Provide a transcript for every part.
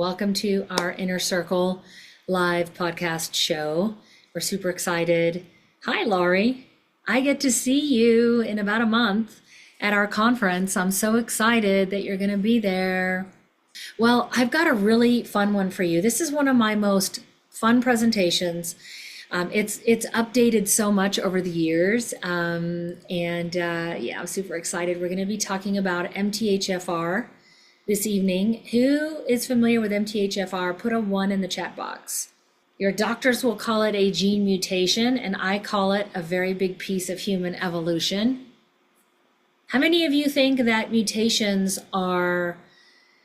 Welcome to our Inner Circle live podcast show. We're super excited. Hi, Laurie. I get to see you in about a month at our conference. I'm so excited that you're going to be there. Well, I've got a really fun one for you. This is one of my most fun presentations. It's updated so much over the years. Yeah, I'm super excited. We're going to be talking about MTHFR this evening. Who is familiar with MTHFR? Put a 1 in the chat box. Your doctors will call it a gene mutation, and I call it a very big piece of human evolution. How many of you think that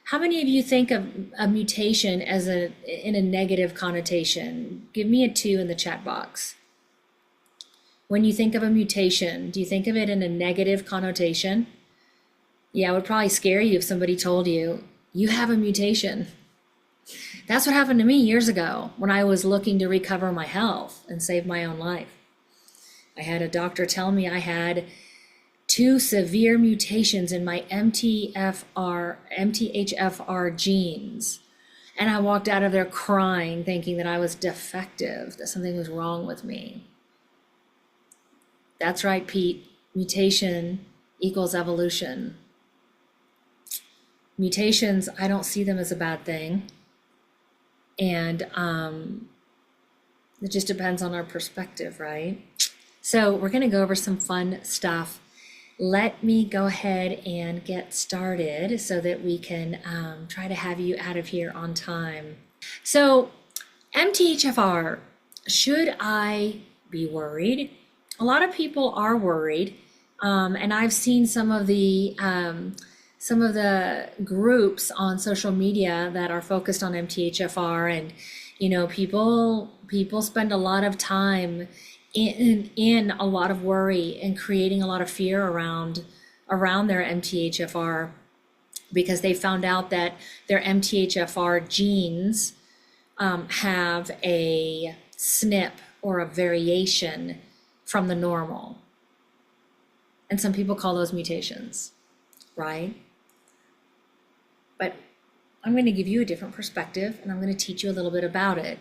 how many of you think of a mutation as in a negative connotation? Give me a 2 in the chat box. When you think of a mutation, do you think of it in a negative connotation? Yeah, it would probably scare you if somebody told you, you have a mutation. That's what happened to me years ago when I was looking to recover my health and save my own life. I had a doctor tell me I had 2 severe mutations in my MTHFR genes. And I walked out of there crying, thinking that I was defective, that something was wrong with me. That's right, Pete. Mutation equals evolution. Mutations, I don't see them as a bad thing. And it just depends on our perspective, right? So we're going to go over some fun stuff. Let me go ahead and get started so that we can try to have you out of here on time. So MTHFR, should I be worried? A lot of people are worried. And I've seen some of the groups on social media that are focused on MTHFR, and people spend a lot of time in a lot of worry and creating a lot of fear around their MTHFR because they found out that their MTHFR genes have a SNP or a variation from the normal. And some people call those mutations, right? But I'm going to give you a different perspective, and I'm going to teach you a little bit about it.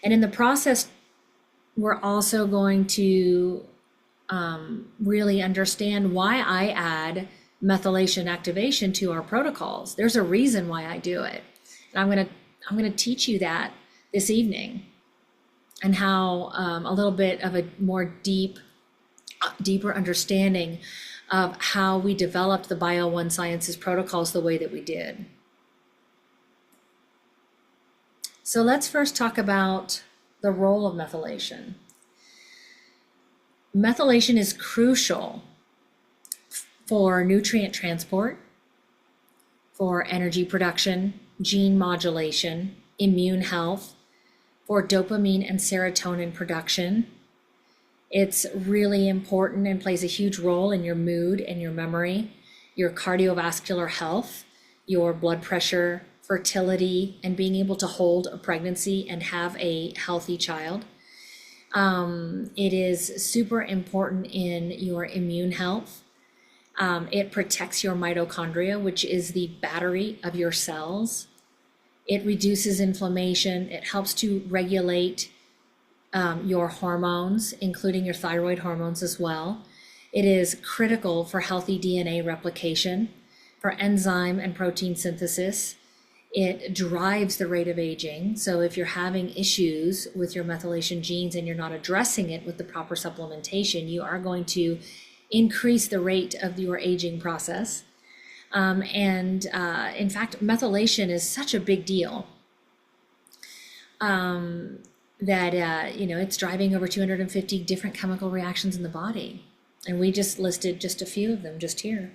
And in the process, we're also going to really understand why I add methylation activation to our protocols. There's a reason why I do it. And I'm going to teach you that this evening, and how a little bit of a more deeper understanding of how we developed the BioOne Sciences protocols the way that we did. So let's first talk about the role of methylation. Methylation is crucial for nutrient transport, for energy production, gene modulation, immune health, for dopamine and serotonin production. It's really important and plays a huge role in your mood and your memory, your cardiovascular health, your blood pressure, fertility, and being able to hold a pregnancy and have a healthy child. It is super important in your immune health. It protects your mitochondria, which is the battery of your cells. It reduces inflammation. It helps to regulate your hormones, including your thyroid hormones as well. It is critical for healthy DNA replication, for enzyme and protein synthesis. It drives the rate of aging. So if you're having issues with your methylation genes and you're not addressing it with the proper supplementation, you are going to increase the rate of your aging process. In fact, methylation is such a big deal that it's driving over 250 different chemical reactions in the body. And we just listed just a few of them just here.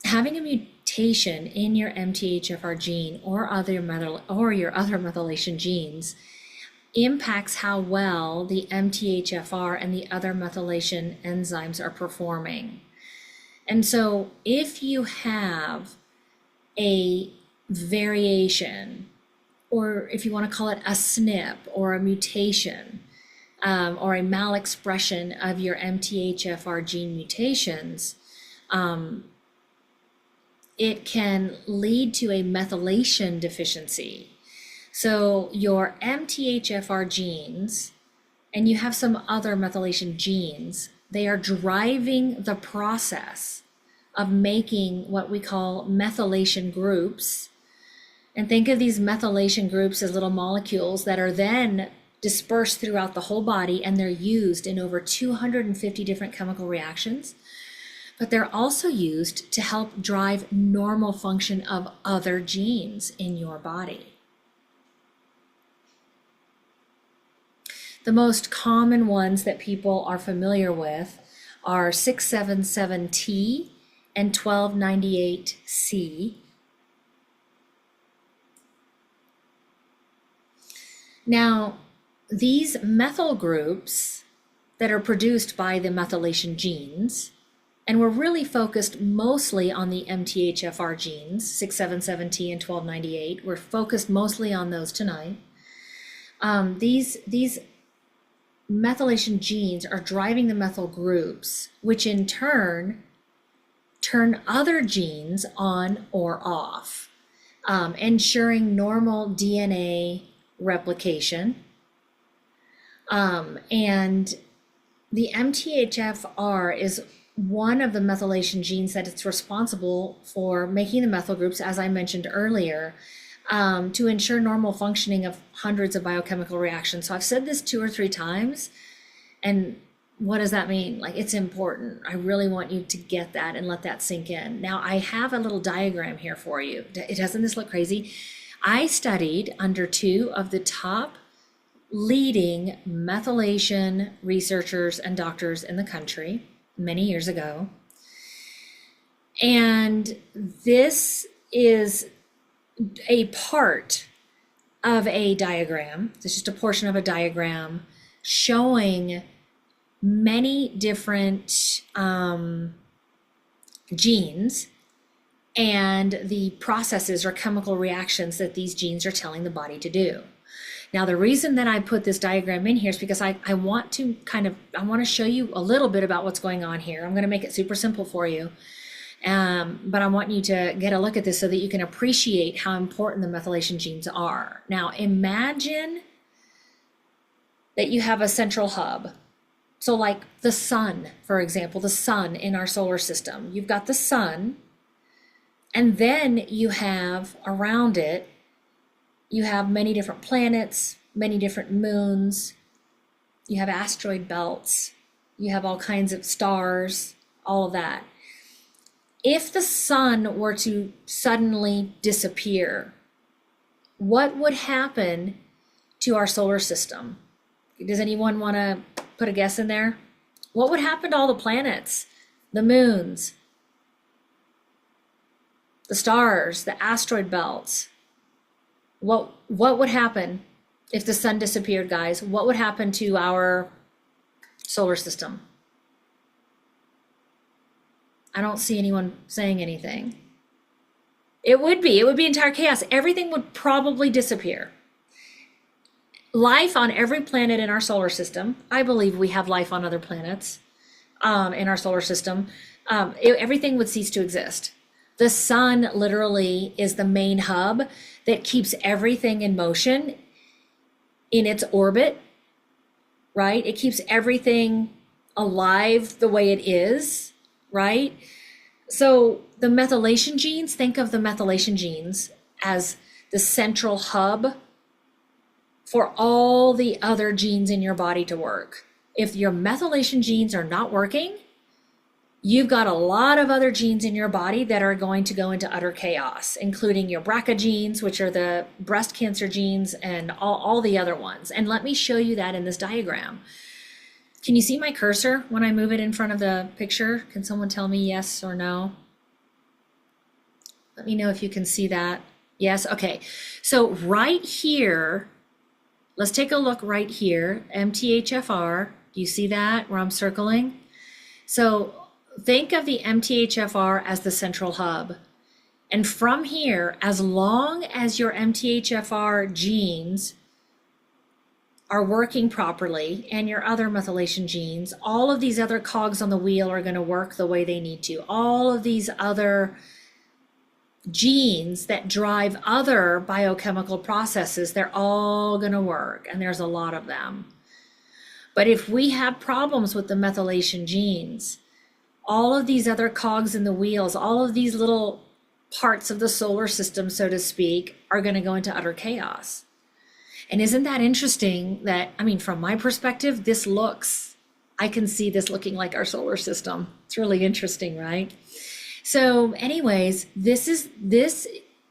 Having a mutation in your MTHFR gene or your other methylation genes impacts how well the MTHFR and the other methylation enzymes are performing. And so if you have a variation, or if you want to call it a SNP or a mutation, or a malexpression of your MTHFR gene mutations, it can lead to a methylation deficiency. So your MTHFR genes, and you have some other methylation genes, they are driving the process of making what we call methylation groups. And think of these methylation groups as little molecules that are then dispersed throughout the whole body, and they're used in over 250 different chemical reactions. But they're also used to help drive normal function of other genes in your body. The most common ones that people are familiar with are 677T and 1298C. Now, these methyl groups that are produced by the methylation genes, and we're really focused mostly on the MTHFR genes, 677T and 1298. We're focused mostly on those tonight. These methylation genes are driving the methyl groups, which in turn turn other genes on or off, ensuring normal DNA replication. And the MTHFR is one of the methylation genes that it's responsible for making the methyl groups, as I mentioned earlier, to ensure normal functioning of hundreds of biochemical reactions. So I've said this 2 or 3 times, and what does that mean? Like, it's important. I really want you to get that and let that sink in. Now, I have a little diagram here for you. Doesn't this look crazy? I studied under 2 of the top leading methylation researchers and doctors in the country many years ago. And this is a part of a diagram. This is just a portion of a diagram showing many different genes and the processes or chemical reactions that these genes are telling the body to do. Now, the reason that I put this diagram in here is because I want to show you a little bit about what's going on here. I'm going to make it super simple for you. But I want you to get a look at this so that you can appreciate how important the methylation genes are. Now, imagine that you have a central hub. So like the sun, for example, the sun in our solar system. You've got the sun, and then you have around it, you have many different planets, many different moons, you have asteroid belts, you have all kinds of stars, all of that. If the sun were to suddenly disappear, what would happen to our solar system? Does anyone want to put a guess in there? What would happen to all the planets, the moons, the stars, the asteroid belts? What would happen if the sun disappeared, guys? What would happen to our solar system? I don't see anyone saying anything. It would be entire chaos. Everything would probably disappear. Life on every planet in our solar system, I believe we have life on other planets in our solar system, everything would cease to exist. The sun literally is the main hub that keeps everything in motion in its orbit, right? It keeps everything alive the way it is, right? So the methylation genes, think of the methylation genes as the central hub for all the other genes in your body to work. If your methylation genes are not working, you've got a lot of other genes in your body that are going to go into utter chaos, including your BRCA genes, which are the breast cancer genes, and all the other ones. And let me show you that in this diagram. Can you see my cursor when I move it in front of the picture? Can someone tell me yes or no? Let me know if you can see that. Yes, okay. So right here, let's take a look right here, MTHFR. Do you see that where I'm circling? So think of the MTHFR as the central hub. And from here, as long as your MTHFR genes are working properly and your other methylation genes, all of these other cogs on the wheel are going to work the way they need to. All of these other genes that drive other biochemical processes, they're all going to work, and there's a lot of them. But if we have problems with the methylation genes, all of these other cogs in the wheels, all of these little parts of the solar system, so to speak, are going to go into utter chaos. And isn't that interesting that, I mean, from my perspective, I can see this looking like our solar system. It's really interesting, right? So anyways, this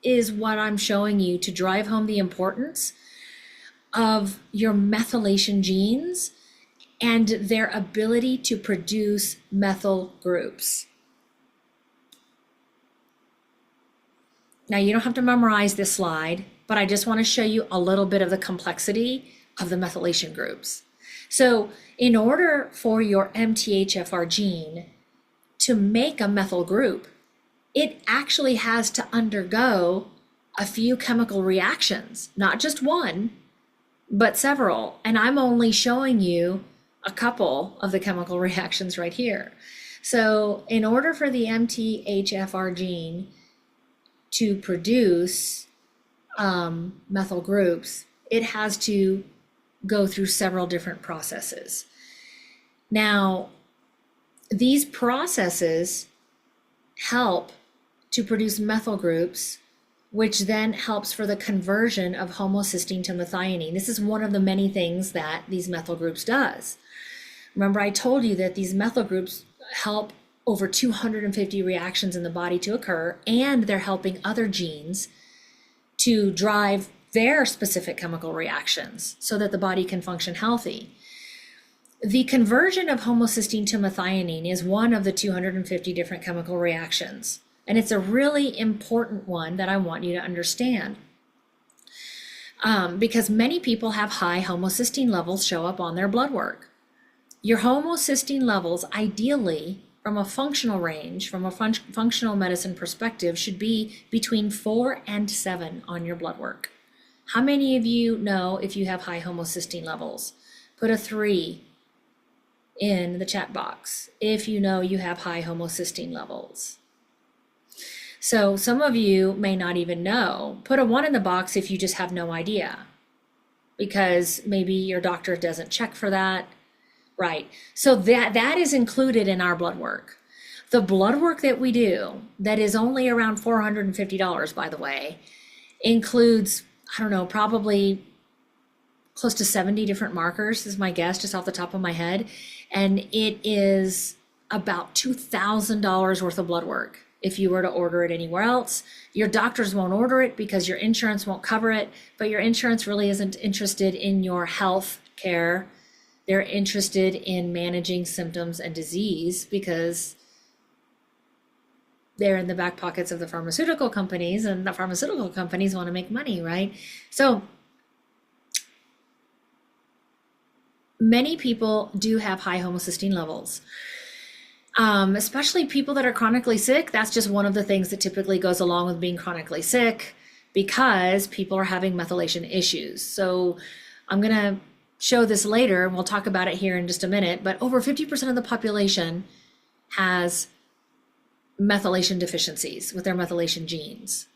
is what I'm showing you to drive home the importance of your methylation genes and their ability to produce methyl groups. Now, you don't have to memorize this slide, but I just want to show you a little bit of the complexity of the methylation groups. So in order for your MTHFR gene to make a methyl group, it actually has to undergo a few chemical reactions, not just one, but several. And I'm only showing you a couple of the chemical reactions right here. So in order for the MTHFR gene to produce methyl groups, it has to go through several different processes. Now, these processes help to produce methyl groups, which then helps for the conversion of homocysteine to methionine. This is one of the many things that these methyl groups does. Remember, I told you that these methyl groups help over 250 reactions in the body to occur, and they're helping other genes to drive their specific chemical reactions so that the body can function healthy. The conversion of homocysteine to methionine is one of the 250 different chemical reactions, and it's a really important one that I want you to understand. Because many people have high homocysteine levels show up on their blood work. Your homocysteine levels, ideally, from a functional range, from a functional medicine perspective, should be between 4 and 7 on your blood work. How many of you know if you have high homocysteine levels? Put a 3 in the chat box if you know you have high homocysteine levels. So some of you may not even know. Put a 1 in the box if you just have no idea, because maybe your doctor doesn't check for that. Right. So that is included in our blood work. The blood work that we do, that is only around $450, by the way, includes, I don't know, probably close to 70 different markers is my guess, just off the top of my head. And it is about $2,000 worth of blood work. If you were to order it anywhere else, your doctors won't order it because your insurance won't cover it, but your insurance really isn't interested in your health care. They're interested in managing symptoms and disease because they're in the back pockets of the pharmaceutical companies, and the pharmaceutical companies want to make money, right? So many people do have high homocysteine levels, especially people that are chronically sick. That's just one of the things that typically goes along with being chronically sick, because people are having methylation issues. So I'm going to show this later, and we'll talk about it here in just a minute, but over 50% of the population has methylation deficiencies with their methylation genes.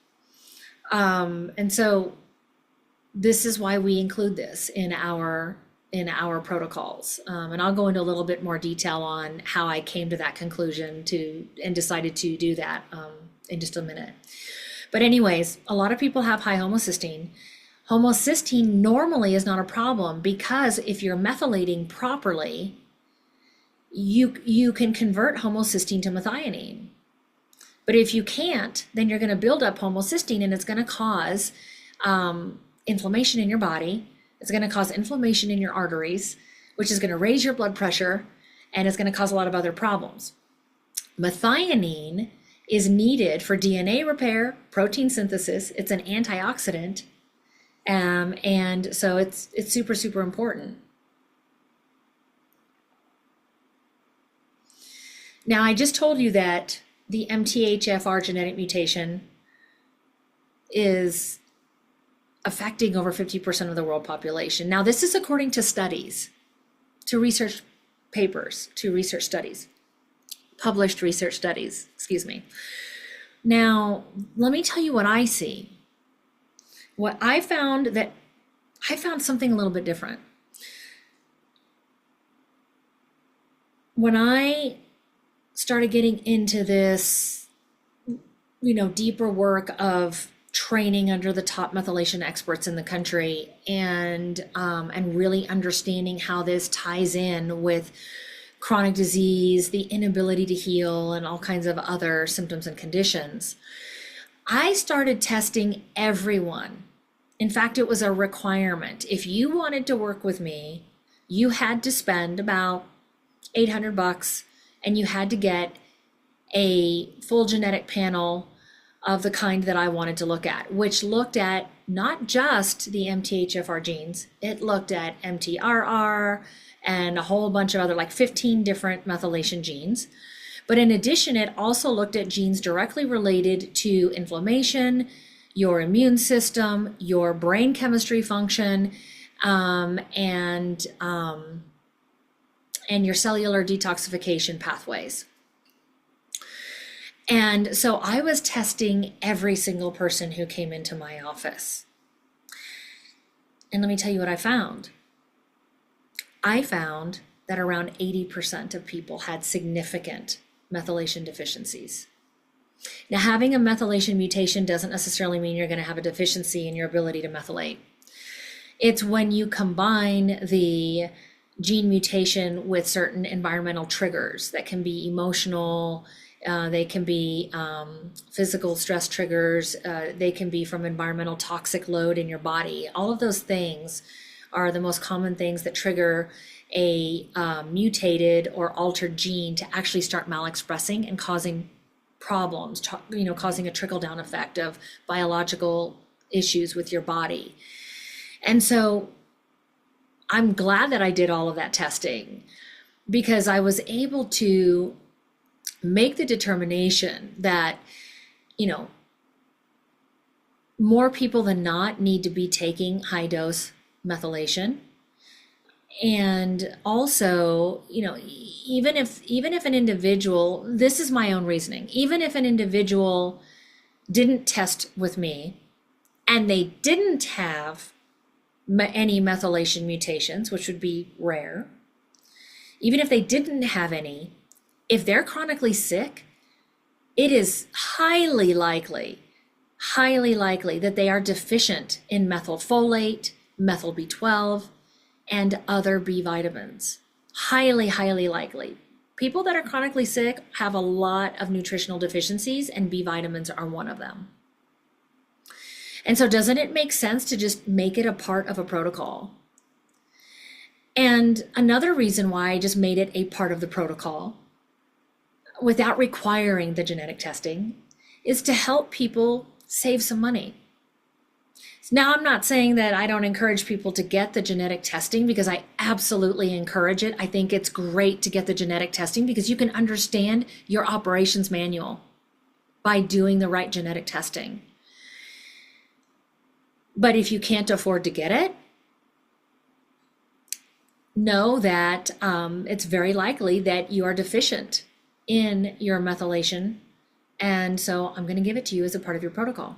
And so this is why we include this in our protocols. And I'll go into a little bit more detail on how I came to that conclusion and decided to do that in just a minute. But anyways, a lot of people have high homocysteine. Homocysteine normally is not a problem, because if you're methylating properly, you can convert homocysteine to methionine. But if you can't, then you're going to build up homocysteine, and it's going to cause inflammation in your body. It's going to cause inflammation in your arteries, which is going to raise your blood pressure, and it's going to cause a lot of other problems. Methionine is needed for DNA repair, protein synthesis. It's an antioxidant. And so it's super, super important. Now, I just told you that the MTHFR genetic mutation is affecting over 50% of the world population. Now, this is according to studies, to research papers, to research studies, published research studies, excuse me. Now, let me tell you what I see. What I found something a little bit different. When I started getting into this, deeper work of training under the top methylation experts in the country, and really understanding how this ties in with chronic disease, the inability to heal, and all kinds of other symptoms and conditions, I started testing everyone. In fact, it was a requirement. If you wanted to work with me, you had to spend about $800, and you had to get a full genetic panel of the kind that I wanted to look at, which looked at not just the MTHFR genes, it looked at MTRR and a whole bunch of other, like 15 different methylation genes. But in addition, it also looked at genes directly related to inflammation, your immune system, your brain chemistry function, and your cellular detoxification pathways. And so I was testing every single person who came into my office. And let me tell you what I found. I found that around 80% of people had significant methylation deficiencies. Now, having a methylation mutation doesn't necessarily mean you're going to have a deficiency in your ability to methylate. It's when you combine the gene mutation with certain environmental triggers that can be emotional, they can be physical stress triggers, they can be from environmental toxic load in your body. All of those things are the most common things that trigger a mutated or altered gene to actually start malexpressing and causing problems, causing a trickle-down effect of biological issues with your body. And so I'm glad that I did all of that testing, because I was able to make the determination that, more people than not need to be taking high dose methylation. And also, even if an individual, this is my own reasoning, even if an individual didn't test with me and they didn't have any methylation mutations, which would be rare, even if they didn't have any, if they're chronically sick, it is highly likely that they are deficient in methylfolate, methyl B12, and other B vitamins. Highly, highly likely. People that are chronically sick have a lot of nutritional deficiencies, and B vitamins are one of them. And so doesn't it make sense to just make it a part of a protocol? And another reason why I just made it a part of the protocol without requiring the genetic testing is to help people save some money. Now, I'm not saying that I don't encourage people to get the genetic testing, because I absolutely encourage it. I think it's great to get the genetic testing because you can understand your operations manual by doing the right genetic testing. But if you can't afford to get it, know that it's very likely that you are deficient in your methylation. And so I'm going to give it to you as a part of your protocol.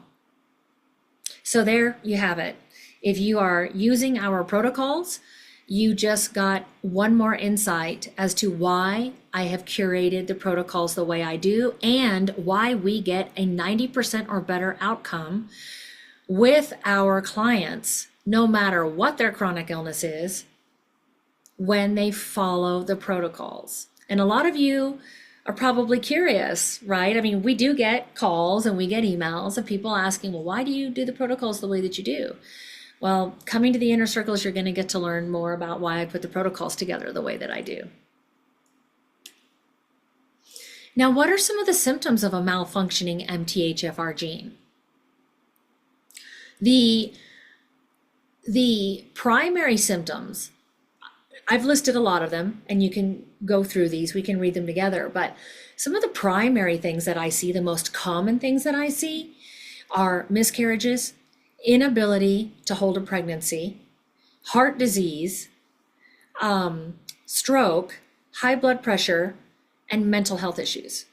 So there you have it. If you are using our protocols, you just got one more insight as to why I have curated the protocols the way I do, and why we get a 90% or better outcome with our clients, no matter what their chronic illness is, when they follow the protocols. And a lot of you are probably curious, right? I mean, we do get calls and we get emails of people asking, well, why do you do the protocols the way that you do? Well, coming to the inner circles, you're going to get to learn more about why I put the protocols together the way that I do. Now, what are some of the symptoms of a malfunctioning MTHFR gene? The primary symptoms, I've listed a lot of them, and you can go through these, we can read them together, but some of the primary things that I see, the most common things that I see, are miscarriages, inability to hold a pregnancy, heart disease, stroke, high blood pressure, and mental health issues,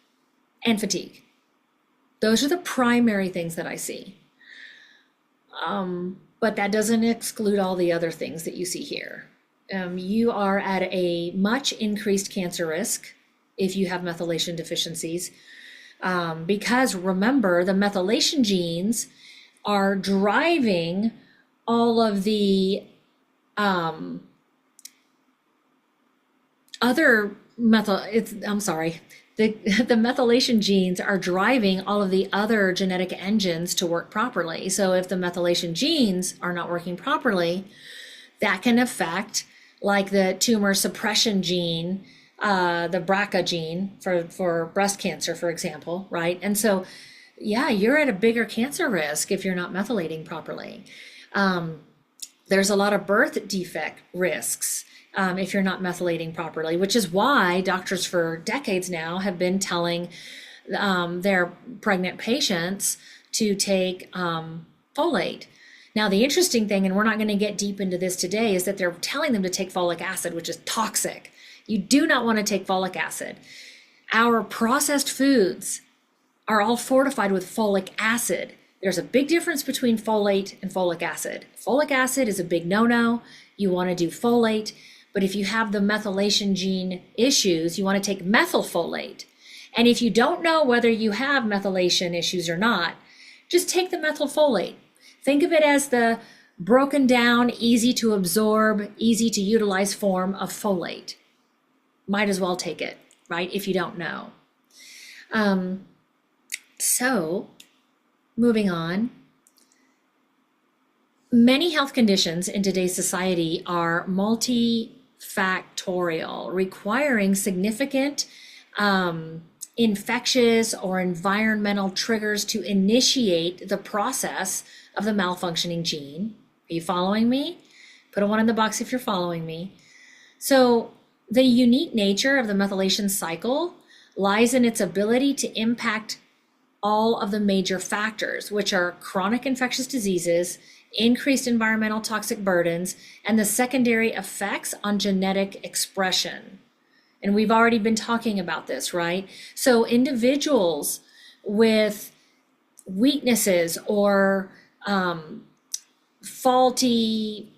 and fatigue. Those are the primary things that I see. But that doesn't exclude all the other things that you see here. You are at a much increased cancer risk if you have methylation deficiencies, because remember, the methylation genes are driving all of the other the methylation genes are driving all of the other genetic engines to work properly. So if the methylation genes are not working properly, that can affect like the tumor suppression gene, the BRCA gene for breast cancer, for example, right? And so, yeah, you're at a bigger cancer risk if you're not methylating properly. There's a lot of birth defect risks if you're not methylating properly, which is why doctors for decades now have been telling their pregnant patients to take folate. Now, the interesting thing, and we're not going to get deep into this today, is that they're telling them to take folic acid, which is toxic. You do not want to take folic acid. Our processed foods are all fortified with folic acid. There's a big difference between folate and folic acid. Folic acid is a big no-no. You want to do folate. But if you have the methylation gene issues, you want to take methylfolate. And if you don't know whether you have methylation issues or not, just take the methylfolate. Think of it as the broken down, easy to absorb, easy to utilize form of folate. Might as well take it, right? If you don't know. So moving on. Many health conditions in today's society are multifactorial, requiring significant infectious or environmental triggers to initiate the process of the malfunctioning gene. Are you following me? Put a 1 in the box if you're following me. So the unique nature of the methylation cycle lies in its ability to impact all of the major factors, which are chronic infectious diseases, increased environmental toxic burdens, and the secondary effects on genetic expression. And we've already been talking about this, right? So individuals with weaknesses or faulty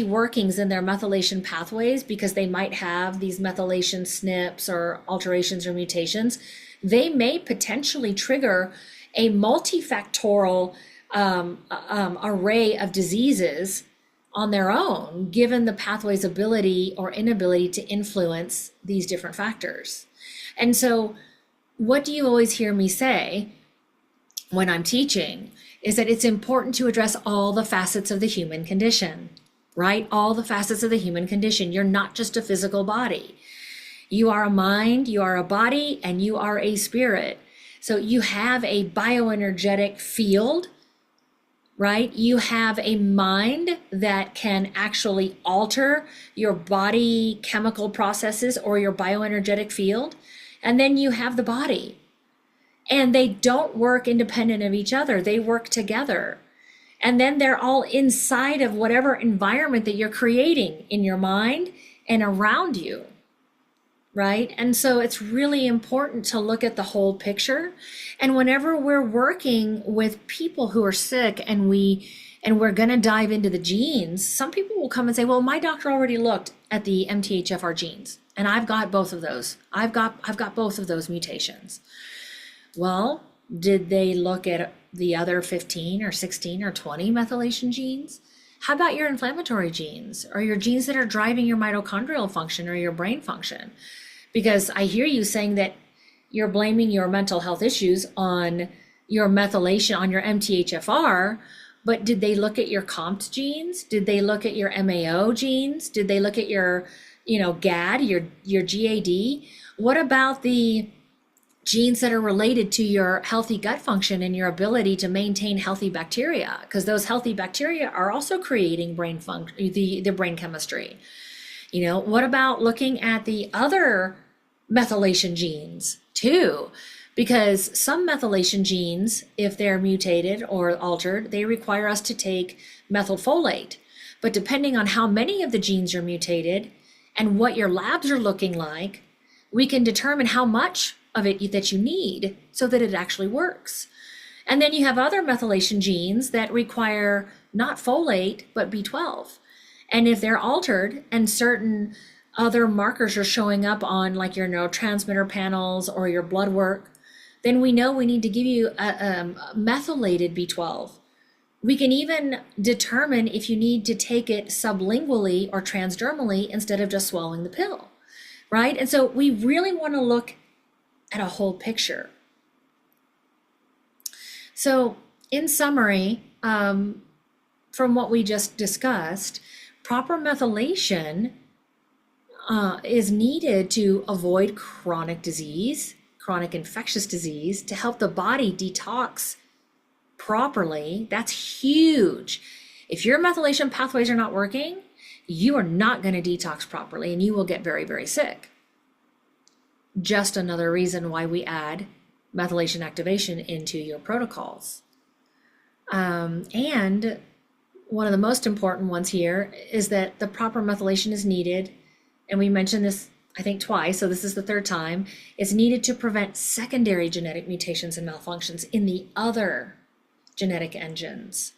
workings in their methylation pathways, because they might have these methylation SNPs or alterations or mutations, they may potentially trigger a multifactorial array of diseases on their own, given the pathway's ability or inability to influence these different factors. And so what do you always hear me say when I'm teaching is that it's important to address all the facets of the human condition, right? All the facets of the human condition. You're not just a physical body. You are a mind, you are a body, and you are a spirit. So you have a bioenergetic field, right? You have a mind that can actually alter your body chemical processes or your bioenergetic field. And then you have the body. And they don't work independent of each other. They work together. And then they're all inside of whatever environment that you're creating in your mind and around you, right? And so it's really important to look at the whole picture. And whenever we're working with people who are sick and we're going to dive into the genes, some people will come and say, well, my doctor already looked at the MTHFR genes and I've got both of those. I've got both of those mutations. Well, did they look at the other 15 or 16 or 20 methylation genes? How about your inflammatory genes or your genes that are driving your mitochondrial function or your brain function? Because I hear you saying that you're blaming your mental health issues on your methylation, on your MTHFR, but did they look at your COMT genes? Did they look at your MAO genes? Did they look at your, GAD, your GAD? What about the genes that are related to your healthy gut function and your ability to maintain healthy bacteria? Because those healthy bacteria are also creating brain function, the brain chemistry. What about looking at the other methylation genes too? Because some methylation genes, if they're mutated or altered, they require us to take methylfolate. But depending on how many of the genes are mutated and what your labs are looking like, we can determine how much of it that you need so that it actually works. And then you have other methylation genes that require not folate, but B12. And if they're altered and certain other markers are showing up on like your neurotransmitter panels or your blood work, then we know we need to give you a methylated B12. We can even determine if you need to take it sublingually or transdermally instead of just swallowing the pill, right? And so we really want to look at a whole picture. So in summary, from what we just discussed, proper methylation is needed to avoid chronic disease, chronic infectious disease, to help the body detox properly. That's huge. If your methylation pathways are not working, you are not going to detox properly and you will get very, very sick. Just another reason why we add methylation activation into your protocols. And one of the most important ones here is that the proper methylation is needed. And we mentioned this, I think, twice, so this is the third time. It's needed to prevent secondary genetic mutations and malfunctions in the other genetic engines.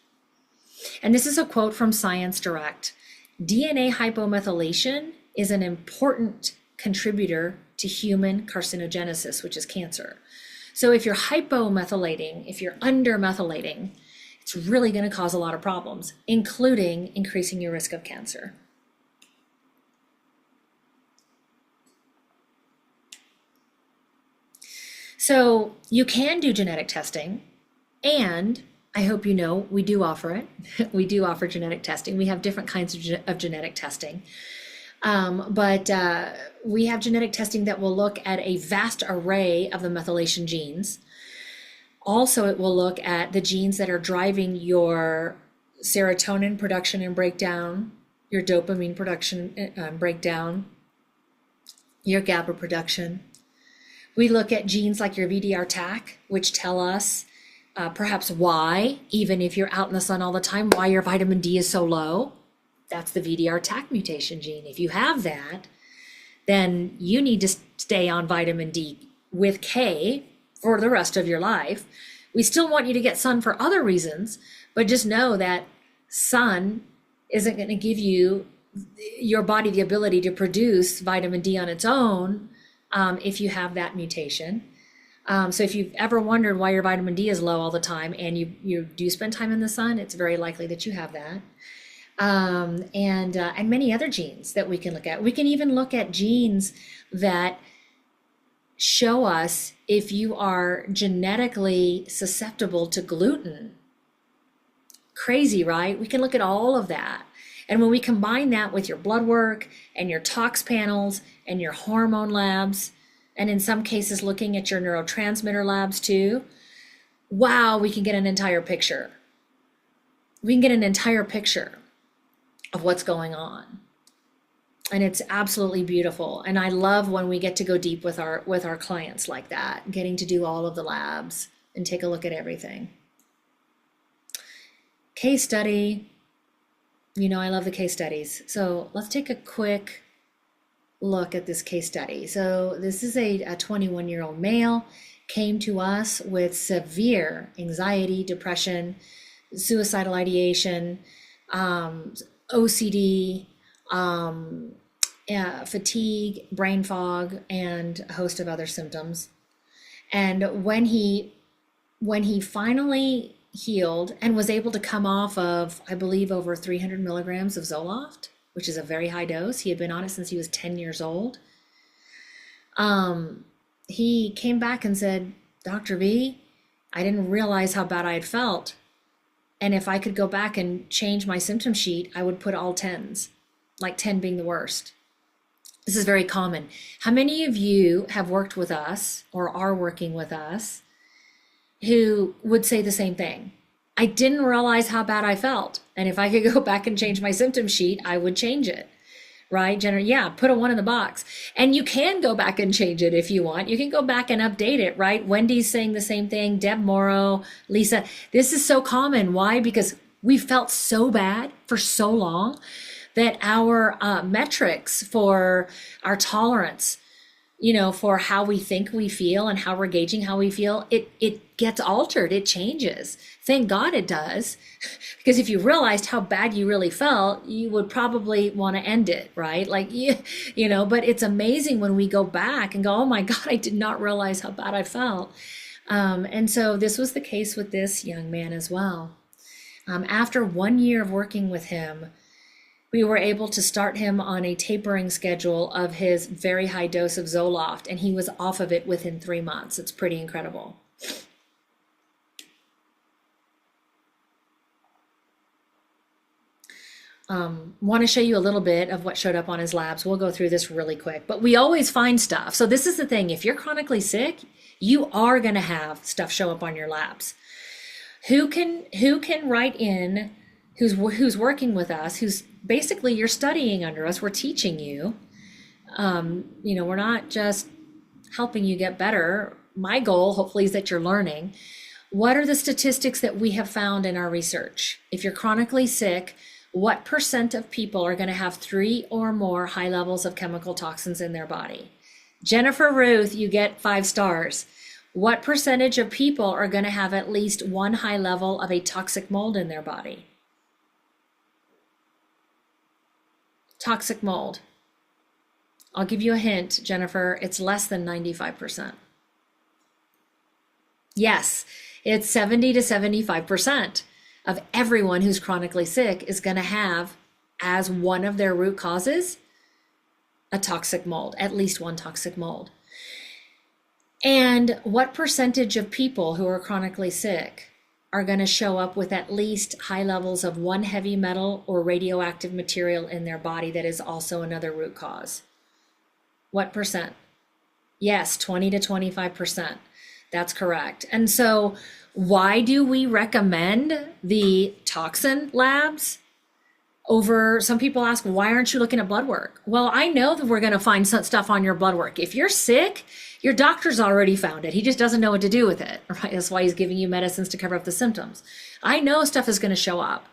And this is a quote from Science Direct. DNA hypomethylation is an important contributor to human carcinogenesis, which is cancer. So if you're hypomethylating, if you're undermethylating, it's really going to cause a lot of problems, including increasing your risk of cancer. So you can do genetic testing, and I hope you know we do offer it. We do offer genetic testing. We have different kinds of genetic testing. But we have genetic testing that will look at a vast array of the methylation genes. Also, it will look at the genes that are driving your serotonin production and breakdown, your dopamine production and breakdown, your GABA production. We look at genes like your VDR-TAC, which tell us perhaps why, even if you're out in the sun all the time, why your vitamin D is so low. That's the VDR-TAC mutation gene. If you have that, then you need to stay on vitamin D with K for the rest of your life. We still want you to get sun for other reasons, but just know that sun isn't going to give you your body the ability to produce vitamin D on its own if you have that mutation. So if you've ever wondered why your vitamin D is low all the time and you do spend time in the sun, it's very likely that you have that. And many other genes that we can look at. We can even look at genes that show us if you are genetically susceptible to gluten. Crazy, right? We can look at all of that. And when we combine that with your blood work and your tox panels and your hormone labs, and in some cases looking at your neurotransmitter labs too, wow, we can get an entire picture. We can get an entire picture of what's going on. And it's absolutely beautiful. And I love when we get to go deep with our clients like that, getting to do all of the labs and take a look at everything. Case study, I love the case studies. So let's take a quick look at this case study. So this is a 21-year-old male, came to us with severe anxiety, depression, suicidal ideation, OCD, fatigue, brain fog, and a host of other symptoms. And when he finally healed and was able to come off of, I believe, over 300 milligrams of Zoloft, which is a very high dose. He had been on it since he was 10 years old. He came back and said, Dr. V, I didn't realize how bad I had felt. And if I could go back and change my symptom sheet, I would put all 10s, like 10 being the worst. This is very common. How many of you have worked with us or are working with us who would say the same thing? I didn't realize how bad I felt. And if I could go back and change my symptom sheet, I would change it, right? Put a 1 in the box. And you can go back and change it if you want. You can go back and update it, right? Wendy's saying the same thing, Deb Morrow, Lisa. This is so common. Why? Because we felt so bad for so long that our metrics for our tolerance for how we think we feel and how we're gauging how we feel, it gets altered, it changes. Thank God it does. Because if you realized how bad you really felt, you would probably want to end it, right? Like, but it's amazing when we go back and go, oh my God, I did not realize how bad I felt. And so this was the case with this young man as well. After 1 year of working with him, we were able to start him on a tapering schedule of his very high dose of Zoloft, and he was off of it within 3 months. It's pretty incredible. Want to show you a little bit of what showed up on his labs. We'll go through this really quick, but we always find stuff. So this is the thing. If you're chronically sick, you are going to have stuff show up on your labs. Who can write in, who's working with us, who's basically you're studying under us, we're teaching you. We're not just helping you get better. My goal, hopefully, is that you're learning. What are the statistics that we have found in our research? If you're chronically sick, what % of people are going to have 3 or more high levels of chemical toxins in their body? Jennifer Ruth, you get 5 stars. What % of people are going to have at least 1 high level of a toxic mold in their body? Toxic mold. I'll give you a hint, Jennifer, it's less than 95%. Yes, it's 70 to 75% of everyone who's chronically sick is going to have, as one of their root causes, a toxic mold, at least one toxic mold. And what % of people who are chronically sick are going to show up with at least high levels of one heavy metal or radioactive material in their body that is also another root cause? What %? Yes, 20 to 25%. That's correct. And so why do we recommend the toxin labs over, some people ask, why aren't you looking at blood work? Well, I know that we're going to find some stuff on your blood work. If you're sick, your doctor's already found it. He just doesn't know what to do with it, right? That's why he's giving you medicines to cover up the symptoms. I know stuff is going to show up.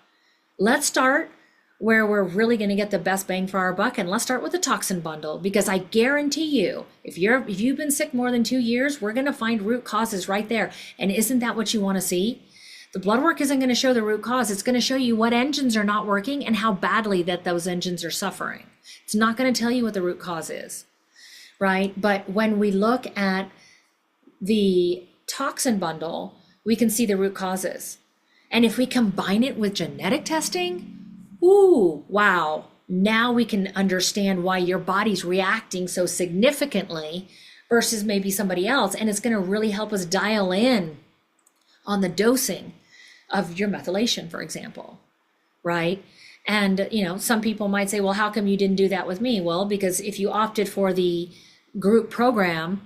Let's start where we're really going to get the best bang for our buck, and let's start with the toxin bundle, because I guarantee you, if you've been sick more than 2 years, we're going to find root causes right there. And isn't that what you want to see? The blood work isn't going to show the root cause. It's going to show you what engines are not working and how badly that those engines are suffering. It's not going to tell you what the root cause is, right? But when we look at the toxin bundle, we can see the root causes. And if we combine it with genetic testing, ooh, wow. Now we can understand why your body's reacting so significantly versus maybe somebody else. And it's going to really help us dial in on the dosing of your methylation, for example, right? And, some people might say, well, how come you didn't do that with me? Well, because if you opted for the group program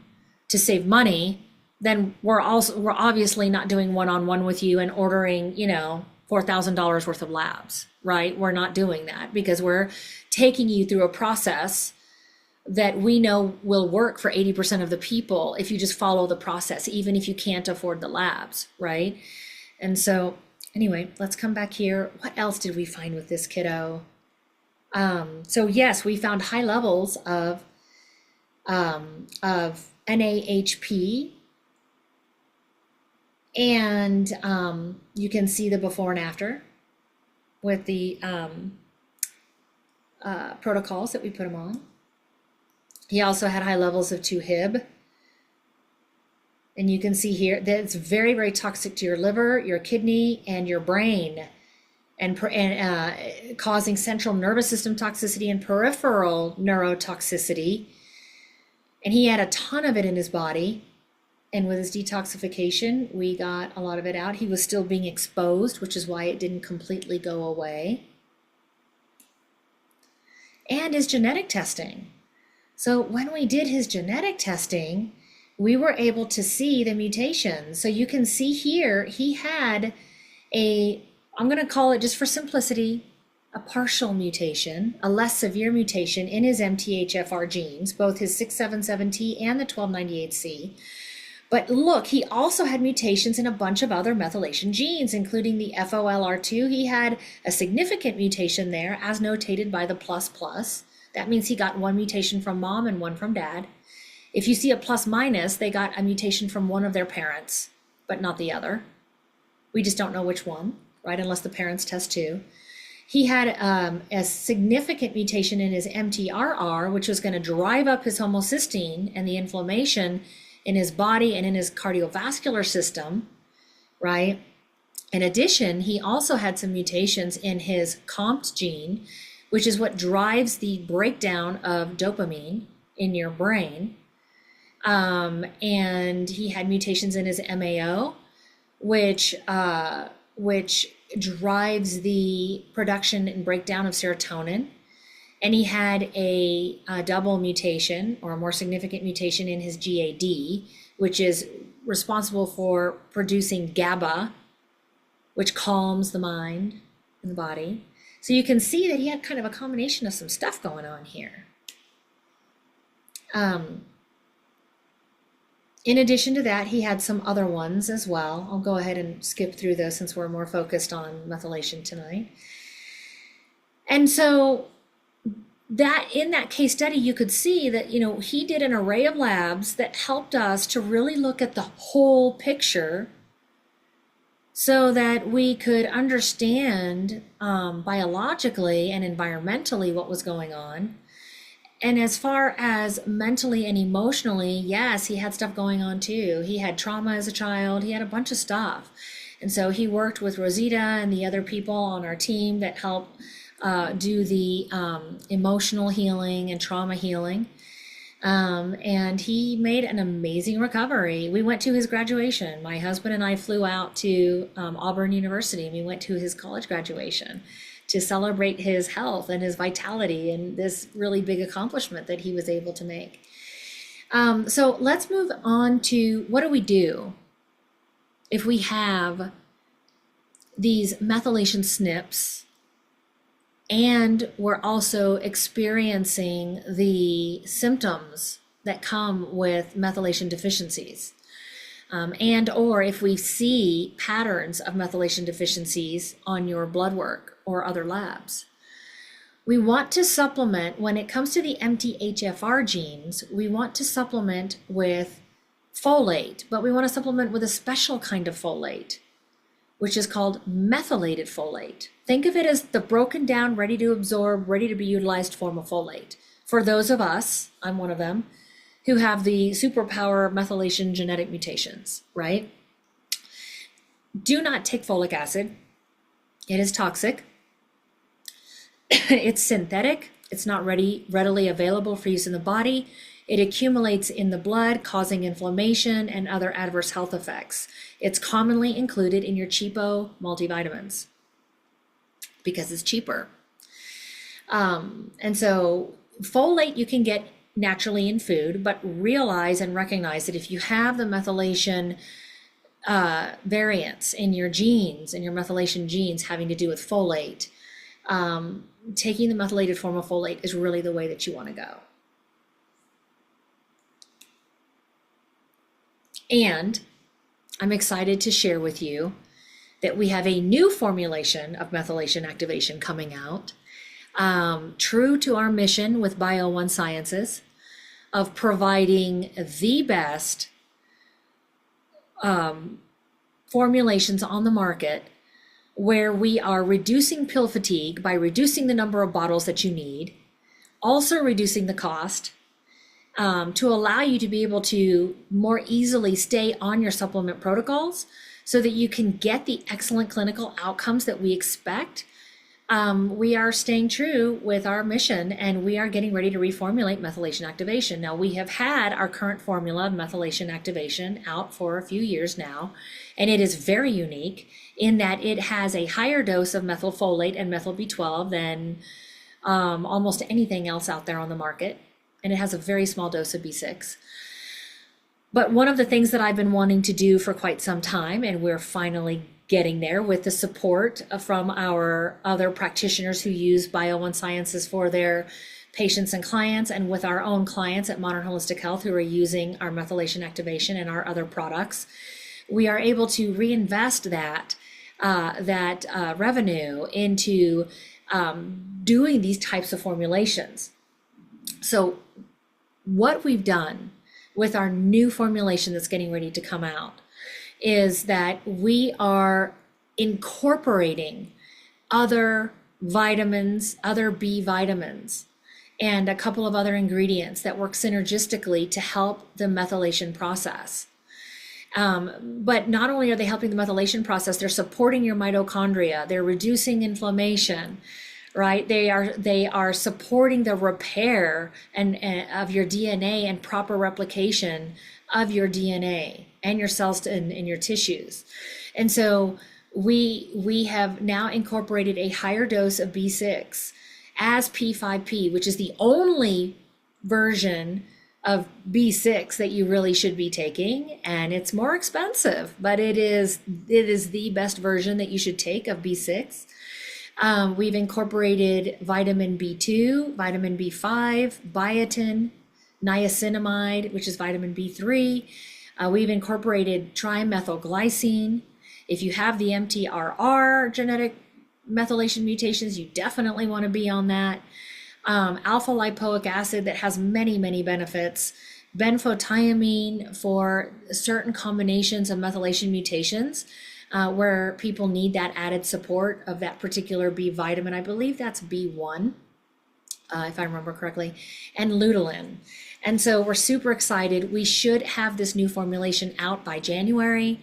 to save money, then we're obviously not doing one-on-one with you and ordering, $4,000 worth of labs, right? We're not doing that because we're taking you through a process that we know will work for 80% of the people if you just follow the process, even if you can't afford the labs, right? And so anyway, let's come back here. What else did we find with this kiddo? So yes, we found high levels of NAHP, and you can see the before and after with the protocols that we put him on. He also had high levels of 2-Hib. And you can see here that it's very, very toxic to your liver, your kidney, and your brain, and causing central nervous system toxicity and peripheral neurotoxicity. And he had a ton of it in his body. And with his detoxification, we got a lot of it out. He was still being exposed, which is why it didn't completely go away. And his genetic testing. So when we did his genetic testing, we were able to see the mutations. So you can see here, he had I'm going to call it, just for simplicity, a partial mutation, a less severe mutation in his MTHFR genes, both his 677T and the 1298C. But look, he also had mutations in a bunch of other methylation genes, including the FOLR2. He had a significant mutation there, as notated by the ++. That means he got one mutation from mom and one from dad. If you see a plus minus, they got a mutation from one of their parents, but not the other. We just don't know which one, right? Unless the parents test too. He had a significant mutation in his MTHFR, which was going to drive up his homocysteine and the inflammation in his body and in his cardiovascular system, right? In addition, he also had some mutations in his COMT gene, which is what drives the breakdown of dopamine in your brain. And he had mutations in his MAO, which drives the production and breakdown of serotonin. And he had a double mutation, or a more significant mutation, in his GAD, which is responsible for producing GABA, which calms the mind and the body. So you can see that he had kind of a combination of some stuff going on here. In addition to that, he had some other ones as well. I'll go ahead and skip through those since we're more focused on methylation tonight. And so that in that case study, you could see that, you know, he did an array of labs that helped us to really look at the whole picture so that we could understand biologically and environmentally what was going on. And as far as mentally and emotionally, yes, he had stuff going on too. He had trauma as a child. He had a bunch of stuff. And so he worked with Rosita and the other people on our team that help do the emotional healing and trauma healing. And he made an amazing recovery. We went to his graduation. My husband and I flew out to Auburn University, and we went to his college graduation to celebrate his health and his vitality and this really big accomplishment that he was able to make. So let's move on to, what do we do if we have these methylation SNPs and we're also experiencing the symptoms that come with methylation deficiencies? And or if we see patterns of methylation deficiencies on your blood work or other labs. We want to supplement, when it comes to the MTHFR genes, we want to supplement with folate, but we want to supplement with a special kind of folate, which is called methylated folate. Think of it as the broken down, ready to absorb, ready to be utilized form of folate. For those of us, I'm one of them, who have the superpower methylation genetic mutations, right? Do not take folic acid. It is toxic. It's synthetic. It's not readily available for use in the body. It accumulates in the blood, causing inflammation and other adverse health effects. It's commonly included in your cheapo multivitamins because it's cheaper. And so folate you can get naturally in food, but realize and recognize that if you have the methylation variants in your genes, in your methylation genes having to do with folate, taking the methylated form of folate is really the way that you want to go. And I'm excited to share with you that we have a new formulation of methylation activation coming out, true to our mission with BioOne Sciences of providing the best formulations on the market, where we are reducing pill fatigue by reducing the number of bottles that you need, also reducing the cost, to allow you to be able to more easily stay on your supplement protocols so that you can get the excellent clinical outcomes that we expect. We are staying true with our mission, and we are getting ready to reformulate methylation activation. Now, we have had our current formula of methylation activation out for a few years now, and it is very unique in that it has a higher dose of methylfolate and methyl B12 than almost anything else out there on the market, and it has a very small dose of B6. But one of the things that I've been wanting to do for quite some time, and we're finally getting there with the support from our other practitioners who use BioOne Sciences for their patients and clients, and with our own clients at Modern Holistic Health who are using our methylation activation and our other products, we are able to reinvest that revenue into doing these types of formulations. So what we've done with our new formulation that's getting ready to come out is that we are incorporating other vitamins, other B vitamins, and a couple of other ingredients that work synergistically to help the methylation process. But not only are they helping the methylation process, they're supporting your mitochondria, they're reducing inflammation, right? They are supporting the repair and of your DNA and proper replication of your DNA and your cells in your tissues. And so we have now incorporated a higher dose of B6 as P5P, which is the only version of B6 that you really should be taking, and it's more expensive, but it is the best version that you should take of B6. We've incorporated vitamin B2, vitamin B5, biotin, niacinamide, which is vitamin B3. We've incorporated trimethylglycine. If you have the MTHFR genetic methylation mutations, you definitely want to be on that. Alpha lipoic acid that has many, many benefits. Benfotiamine for certain combinations of methylation mutations where people need that added support of that particular B vitamin. I believe that's B1, if I remember correctly, and lutein. And so we're super excited. We should have this new formulation out by January.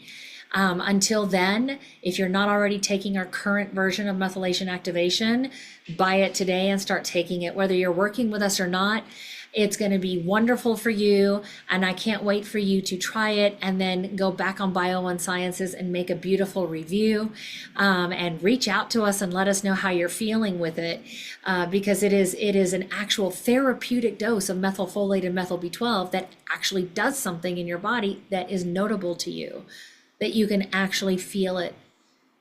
Until then, if you're not already taking our current version of methylation activation, buy it today and start taking it. Whether you're working with us or not, it's going to be wonderful for you. And I can't wait for you to try it and then go back on BioOne Sciences and make a beautiful review and reach out to us and let us know how you're feeling with it because it is an actual therapeutic dose of methylfolate and methyl B12 that actually does something in your body that is notable to you, that you can actually feel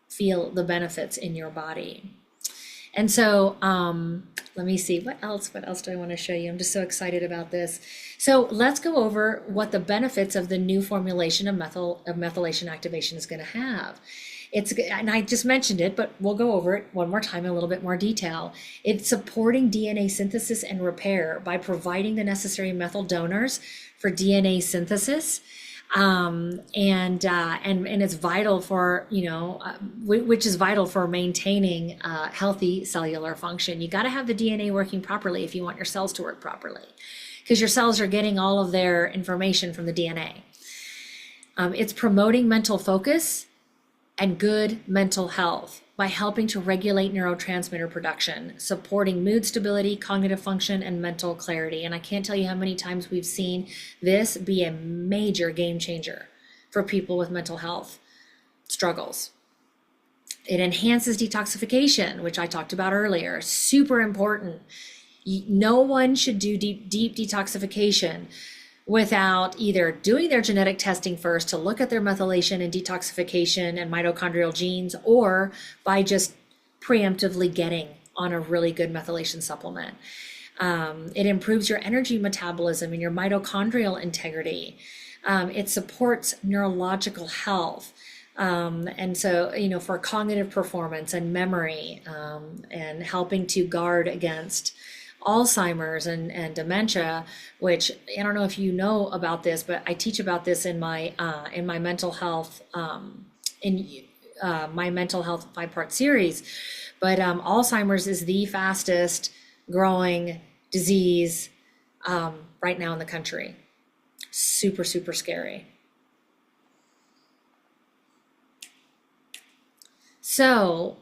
the benefits in your body. And so let me see, what else do I want to show you? I'm just so excited about this. So let's go over what the benefits of the new formulation of methylation activation is going to have. And I just mentioned it, but we'll go over it one more time in a little bit more detail. It's supporting DNA synthesis and repair by providing the necessary methyl donors for DNA synthesis. And it's vital for, which is vital for maintaining healthy cellular function. You got to have the DNA working properly if you want your cells to work properly, because your cells are getting all of their information from the DNA. It's promoting mental focus and good mental health by helping to regulate neurotransmitter production, supporting mood stability, cognitive function, and mental clarity. And I can't tell you how many times we've seen this be a major game changer for people with mental health struggles. It enhances detoxification, which I talked about earlier, super important. No one should do deep detoxification without either doing their genetic testing first to look at their methylation and detoxification and mitochondrial genes, or by just preemptively getting on a really good methylation supplement. It improves your energy metabolism and your mitochondrial integrity. It supports neurological health. And so, for cognitive performance and memory, and helping to guard against Alzheimer's and dementia, which I don't know if you know about this, but I teach about this in my mental health my mental health 5-part series. But Alzheimer's is the fastest growing disease right now in the country. Super, super scary. So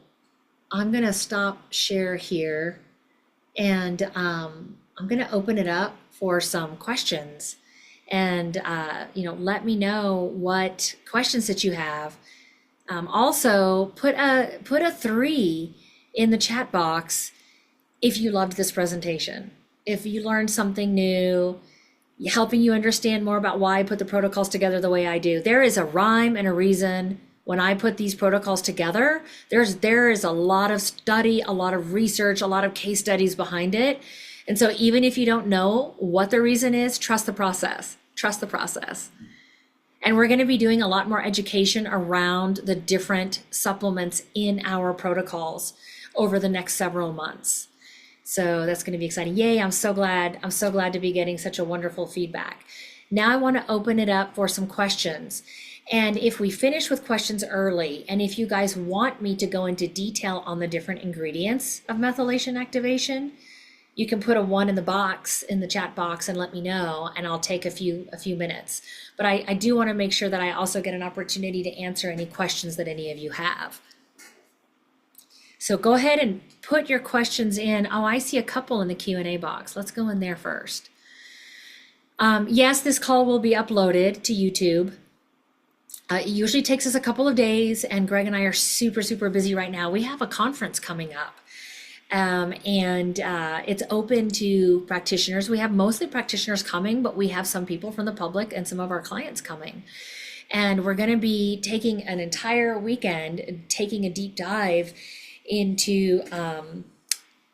I'm gonna stop share here. And I'm going to open it up for some questions, and let me know what questions that you have. Also, put a 3 in the chat box if you loved this presentation, if you learned something new, helping you understand more about why I put the protocols together the way I do. There is a rhyme and a reason. When I put these protocols together, there is a lot of study, a lot of research, a lot of case studies behind it. And so even if you don't know what the reason is, trust the process. Trust the process. And we're going to be doing a lot more education around the different supplements in our protocols over the next several months. So that's going to be exciting. Yay, I'm so glad to be getting such a wonderful feedback. Now I want to open it up for some questions. And if we finish with questions early, and if you guys want me to go into detail on the different ingredients of methylation activation, you can put a 1 in the box, in the chat box, and let me know, and I'll take a few minutes. But I do want to make sure that I also get an opportunity to answer any questions that any of you have. So go ahead and put your questions in. Oh, I see a couple in the Q&A box. Let's go in there first. Yes, this call will be uploaded to YouTube. It usually takes us a couple of days, and Greg and I are super busy right now. We have a conference coming up, and it's open to practitioners. We have mostly practitioners coming, but we have some people from the public and some of our clients coming. And we're going to be taking an entire weekend, taking a deep dive into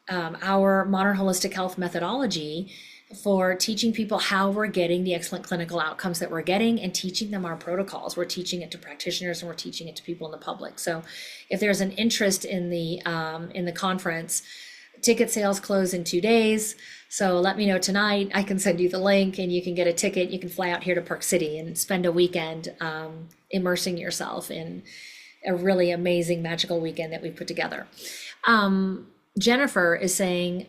our modern holistic health methodology for teaching people how we're getting the excellent clinical outcomes that we're getting, and teaching them our protocols. We're teaching it to practitioners, and we're teaching it to people in the public. So if there's an interest in the conference, ticket sales close in 2 days. So let me know tonight. I can send you the link, and you can get a ticket. You can fly out here to Park City and spend a weekend immersing yourself in a really amazing magical weekend that we put together. Jennifer is saying,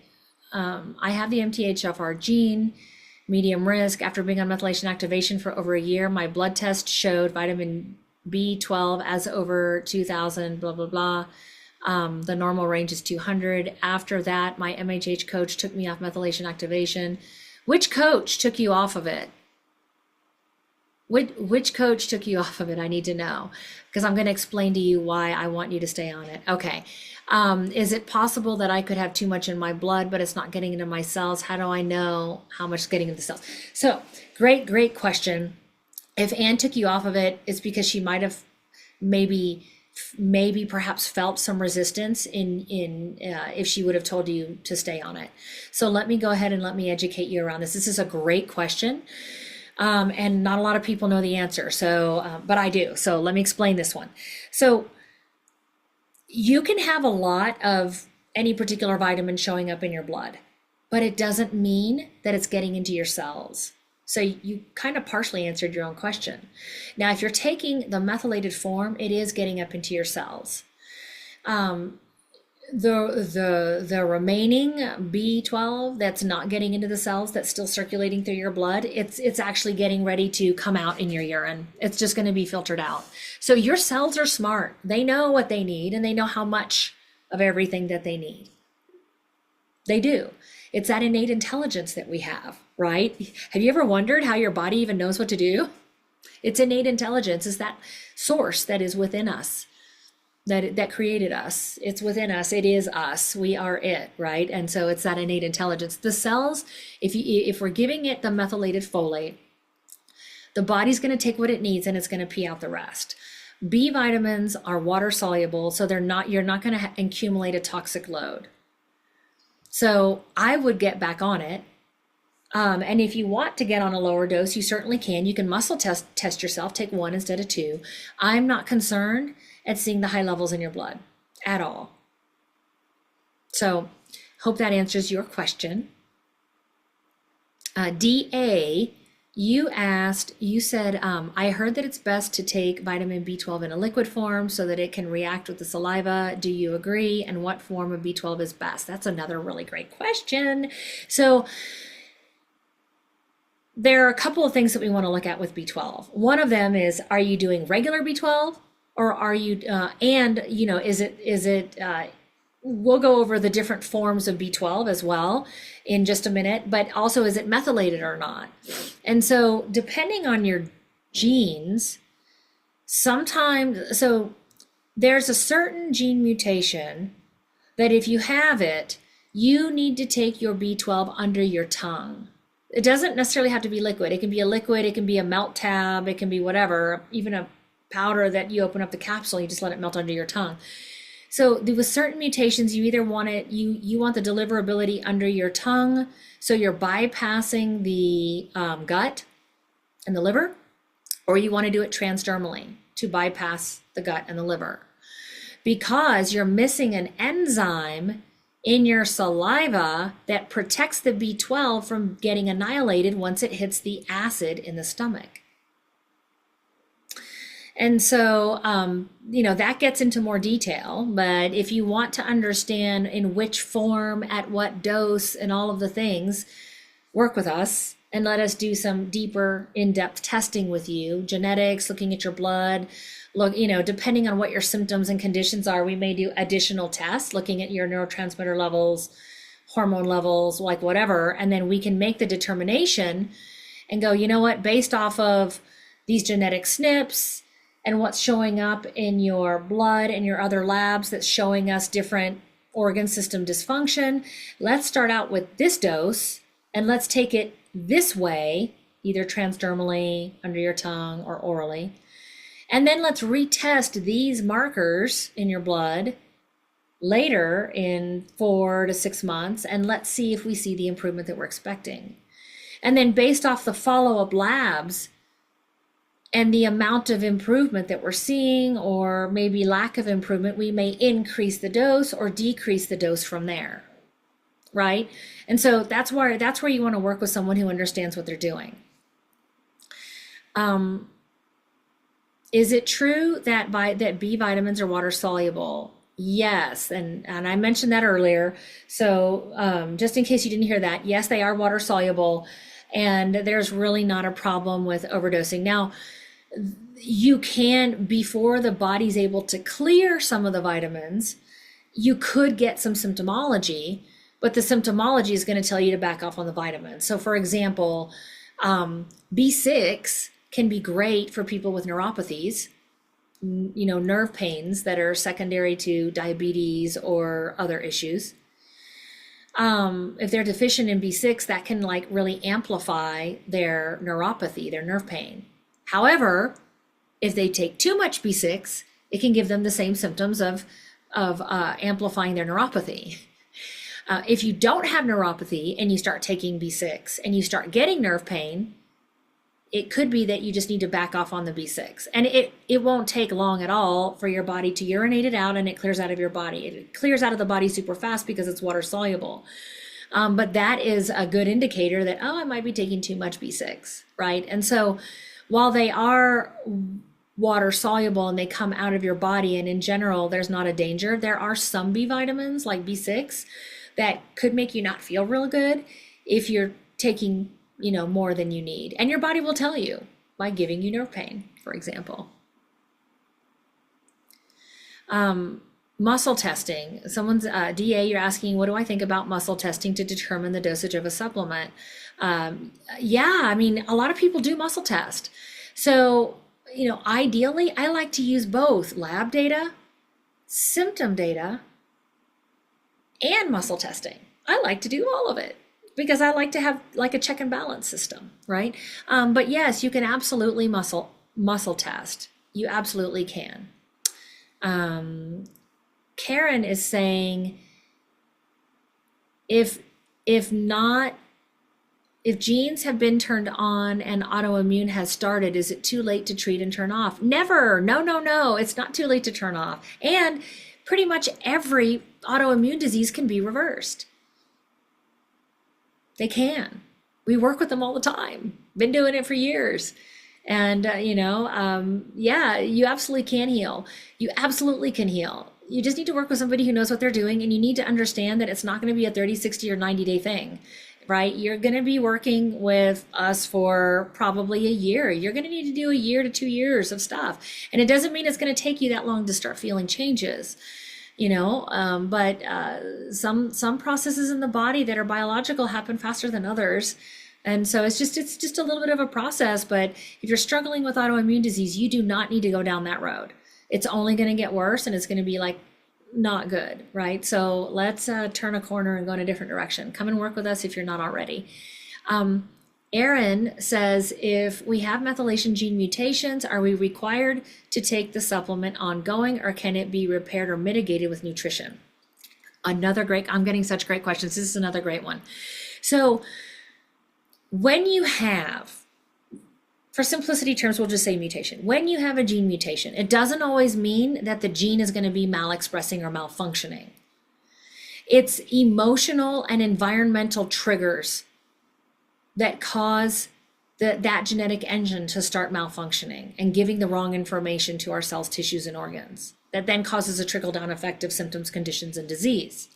I have the MTHFR gene, medium risk. After being on methylation activation for over a year, my blood test showed vitamin B12 as over 2,000, blah, blah, blah. The normal range is 200. After that, my MHH coach took me off methylation activation. Which coach took you off of it? Which coach took you off of it? I need to know, because I'm going to explain to you why I want you to stay on it. Okay. Is it possible that I could have too much in my blood, but it's not getting into my cells? How do I know how much is getting into the cells? So great question. If Anne took you off of it, it's because she might have maybe perhaps felt some resistance in if she would have told you to stay on it. So let me go ahead and let me educate you around this. This is a great question. And not a lot of people know the answer. So, but I do. So let me explain this one. So you can have a lot of any particular vitamin showing up in your blood, but it doesn't mean that it's getting into your cells. So you kind of partially answered your own question. Now, if you're taking the methylated form, it is getting up into your cells. The remaining B12 that's not getting into the cells, that's still circulating through your blood, it's actually getting ready to come out in your urine. It's just going to be filtered out. So your cells are smart. They know what they need, and they know how much of everything that they need. They do. It's that innate intelligence that we have, right? Have you ever wondered how your body even knows what to do? It's innate intelligence. It's that source that is within us. That created us. It's within us. It is us. We are it, right? And so it's that innate intelligence. The cells, if we're giving it the methylated folate, the body's going to take what it needs, and it's going to pee out the rest. B vitamins are water soluble, so you're not going to accumulate a toxic load. So I would get back on it. And if you want to get on a lower dose, you certainly can. You can muscle test yourself, take 1 instead of 2. I'm not concerned at seeing the high levels in your blood at all. So hope that answers your question. DA, you said, I heard that it's best to take vitamin B12 in a liquid form so that it can react with the saliva. Do you agree? And what form of B12 is best? That's another really great question. So there are a couple of things that we want to look at with B12. One of them is, are you doing regular B12? Or are you, is it, we'll go over the different forms of B12 as well in just a minute, but also, is it methylated or not? And so depending on your genes, so there's a certain gene mutation that if you have it, you need to take your B12 under your tongue. It doesn't necessarily have to be liquid. It can be a liquid, it can be a melt tab, it can be whatever, even a powder that you open up the capsule, you just let it melt under your tongue. So with certain mutations, you either want it, you want the deliverability under your tongue, so you're bypassing the gut and the liver, or you want to do it transdermally to bypass the gut and the liver. Because you're missing an enzyme in your saliva that protects the B12 from getting annihilated once it hits the acid in the stomach. And so, that gets into more detail, but if you want to understand in which form, at what dose, and all of the things, work with us and let us do some deeper in-depth testing with you, genetics, looking at your blood, depending on what your symptoms and conditions are, we may do additional tests, looking at your neurotransmitter levels, hormone levels, like whatever, and then we can make the determination and go, you know what, based off of these genetic SNPs and what's showing up in your blood and your other labs that's showing us different organ system dysfunction, let's start out with this dose and let's take it this way, either transdermally, under your tongue, or orally. And then let's retest these markers in your blood later in 4 to 6 months, and let's see if we see the improvement that we're expecting. And then based off the follow-up labs and the amount of improvement that we're seeing, or maybe lack of improvement, we may increase the dose or decrease the dose from there, right? And so that's where you want to work with someone who understands what they're doing. Is it true that B vitamins are water soluble? Yes, and I mentioned that earlier. So just in case you didn't hear that, yes, they are water soluble, and there's really not a problem with overdosing. Now, you can, before the body's able to clear some of the vitamins, you could get some symptomology, but the symptomology is going to tell you to back off on the vitamins. So for example, B6 can be great for people with neuropathies, nerve pains that are secondary to diabetes or other issues. If they're deficient in B6, that can really amplify their neuropathy, their nerve pain. However, if they take too much B6, it can give them the same symptoms of amplifying their neuropathy. If you don't have neuropathy and you start taking B6 and you start getting nerve pain, it could be that you just need to back off on the B6. And it won't take long at all for your body to urinate it out, and it clears out of your body. It clears out of the body super fast because it's water soluble. But that is a good indicator that, I might be taking too much B6, right? And so while they are water soluble and they come out of your body, and in general, there's not a danger, there are some B vitamins like B6 that could make you not feel real good if you're taking more than you need. And your body will tell you by giving you nerve pain, for example. Muscle testing. Someone's DA, you're asking, what do I think about muscle testing to determine the dosage of a supplement? A lot of people do muscle test. So, ideally, I like to use both lab data, symptom data, and muscle testing. I like to do all of it, because I like to have a check and balance system, right? But yes, you can absolutely muscle test. You absolutely can. Karen is saying, if genes have been turned on and autoimmune has started, is it too late to treat and turn off? Never. No. It's not too late to turn off. And pretty much every autoimmune disease can be reversed. They can. We work with them all the time. Been doing it for years. And, you absolutely can heal. You absolutely can heal. You just need to work with somebody who knows what they're doing, and you need to understand that it's not going to be a 30, 60, or 90-day thing, right? You're going to be working with us for probably a year. You're going to need to do 1 year to 2 years of stuff. And it doesn't mean it's going to take you that long to start feeling changes. But some processes in the body that are biological happen faster than others. And so it's just a little bit of a process. But if you're struggling with autoimmune disease, you do not need to go down that road. It's only going to get worse, and it's going to be not good, right? So let's turn a corner and go in a different direction. Come and work with us if you're not already. Erin says, if we have methylation gene mutations, are we required to take the supplement ongoing, or can it be repaired or mitigated with nutrition? I'm getting such great questions. This is another great one. So when you have, for simplicity terms, we'll just say mutation. When you have a gene mutation, it doesn't always mean that the gene is going to be malexpressing or malfunctioning. It's emotional and environmental triggers that cause that genetic engine to start malfunctioning and giving the wrong information to our cells, tissues, and organs. That then causes a trickle-down effect of symptoms, conditions, and disease.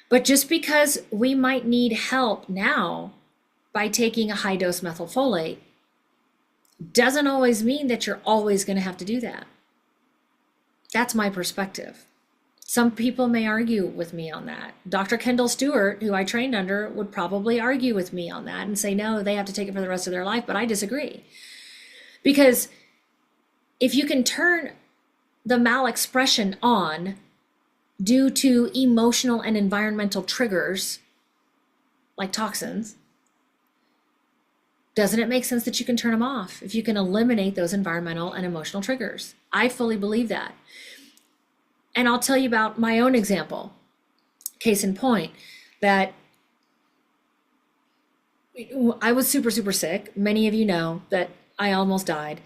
But just because we might need help now by taking a high-dose methylfolate doesn't always mean that you're always going to have to do that. That's my perspective. Some people may argue with me on that. Dr. Kendall Stewart, who I trained under, would probably argue with me on that and say, no, they have to take it for the rest of their life, but I disagree. Because if you can turn the malexpression on due to emotional and environmental triggers, like toxins, doesn't it make sense that you can turn them off if you can eliminate those environmental and emotional triggers? I fully believe that. And I'll tell you about my own example. Case in point, that I was super, super sick. Many of you know that I almost died.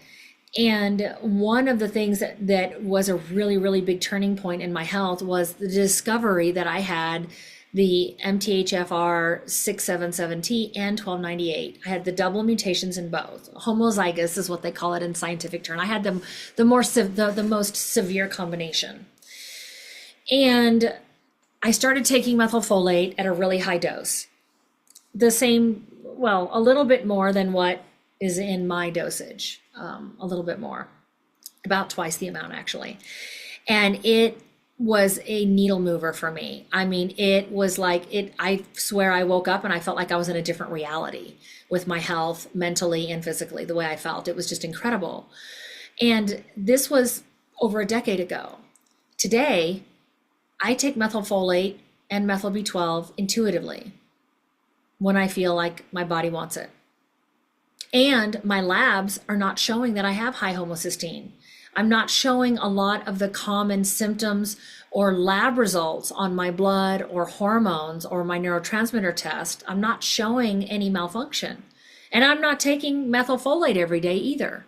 And one of the things that was a really, really big turning point in my health was the discovery that I had the MTHFR 677T and 1298. I had the double mutations in both. Homozygous is what they call it in scientific term. I had the most severe combination. And I started taking methylfolate at a really high dose. The same, well, a little bit more than what is in my dosage, a little bit more, about twice the amount actually. And it was a needle mover for me. I mean, it was like I swear I woke up and I felt like I was in a different reality with my health, mentally and physically, the way I felt. It was just incredible. And this was over a decade ago. Today, I take methylfolate and methyl B12 intuitively when I feel like my body wants it. And my labs are not showing that I have high homocysteine. I'm not showing a lot of the common symptoms or lab results on my blood or hormones or my neurotransmitter test. I'm not showing any malfunction. And I'm not taking methylfolate every day either.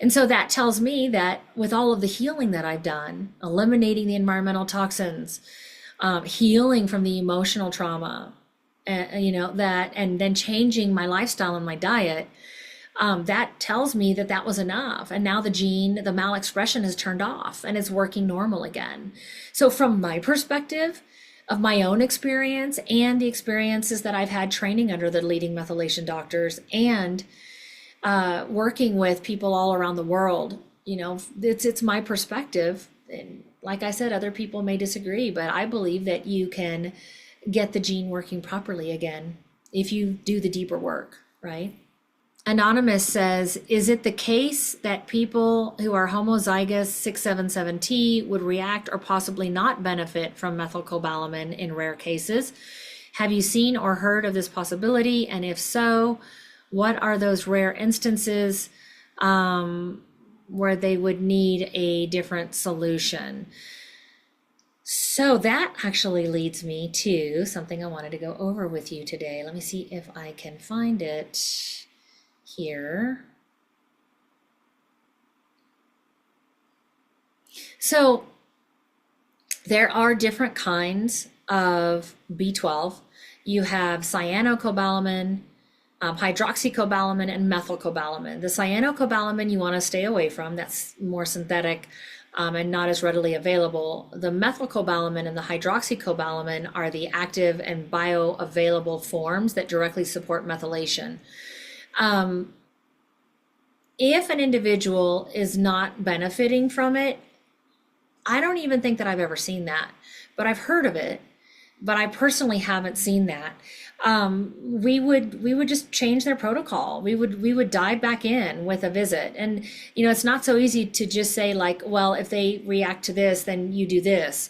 And so that tells me that with all of the healing that I've done, eliminating the environmental toxins, healing from the emotional trauma, and then changing my lifestyle and my diet, that tells me that that was enough. And now the malexpression has turned off and it's working normal again. So from my perspective of my own experience and the experiences that I've had training under the leading methylation doctors and working with people all around the world, it's my perspective. And like I said, other people may disagree, but I believe that you can get the gene working properly again if you do the deeper work, right? Anonymous says, is it the case that people who are homozygous 677T would react or possibly not benefit from methylcobalamin in rare cases? Have you seen or heard of this possibility? And if so, what are those rare instances where they would need a different solution? So that actually leads me to something I wanted to go over with you today. Let me see if I can find it here. So there are different kinds of B12. You have cyanocobalamin, hydroxycobalamin, and methylcobalamin. The cyanocobalamin you want to stay away from. That's more synthetic and not as readily available. The methylcobalamin and the hydroxycobalamin are the active and bioavailable forms that directly support methylation. If an individual is not benefiting from it, I don't even think that I've ever seen that, but I've heard of it, but I personally haven't seen that. We would just change their protocol. We would dive back in with a visit. And, it's not so easy to just say like, well, if they react to this, then you do this.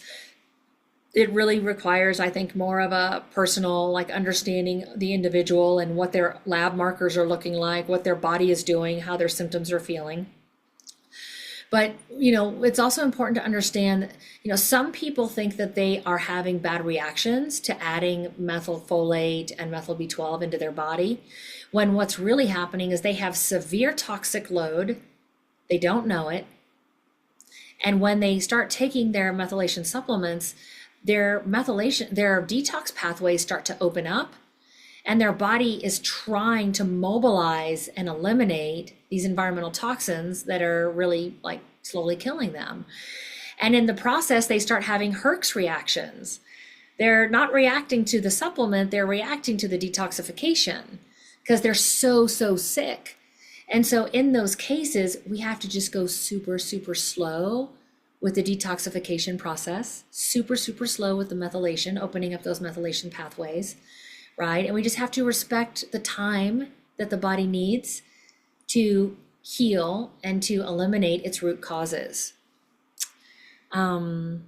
It really requires, I think, more of a personal, like understanding the individual and what their lab markers are looking like, what their body is doing, how their symptoms are feeling. But, it's also important to understand that, some people think that they are having bad reactions to adding methylfolate and methyl B12 into their body, when what's really happening is they have severe toxic load. They don't know it. And when they start taking their methylation supplements, their detox pathways start to open up, and their body is trying to mobilize and eliminate these environmental toxins that are really like slowly killing them. And in the process, they start having Herx reactions. They're not reacting to the supplement, they're reacting to the detoxification because they're so sick. And so in those cases, we have to just go super slow with the detoxification process, super slow with the methylation, opening up those methylation pathways, right? And we just have to respect the time that the body needs to heal and to eliminate its root causes. Someone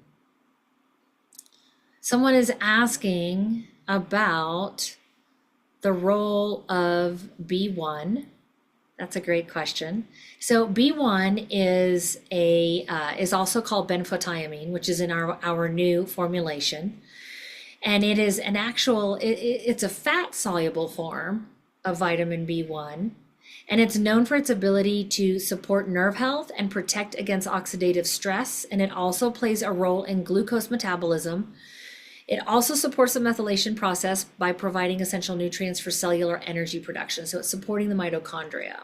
is asking about the role of B1. That's a great question. So B1 is also called benfotiamine, which is in our new formulation. And it is it's a fat soluble form of vitamin B1. And it's known for its ability to support nerve health and protect against oxidative stress. And it also plays a role in glucose metabolism. It also supports the methylation process by providing essential nutrients for cellular energy production. So it's supporting the mitochondria.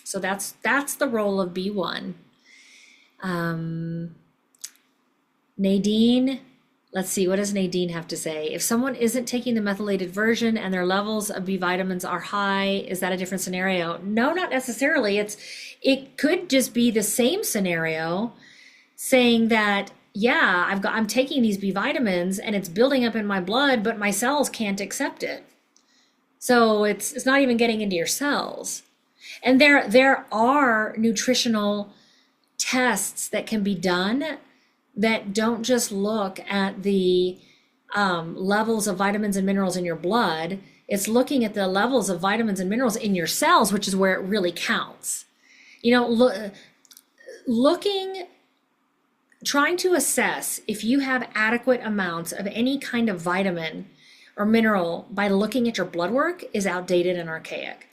So that's the role of B1. Nadine, let's see, what does Nadine have to say? If someone isn't taking the methylated version and their levels of B vitamins are high, is that a different scenario? No, not necessarily. It could just be the same scenario, saying that, yeah, I'm taking these B vitamins and it's building up in my blood, but my cells can't accept it. So it's not even getting into your cells. And there are nutritional tests that can be done that don't just look at the levels of vitamins and minerals in your blood. It's looking at the levels of vitamins and minerals in your cells, which is where it really counts. Trying to assess if you have adequate amounts of any kind of vitamin or mineral by looking at your blood work is outdated and archaic.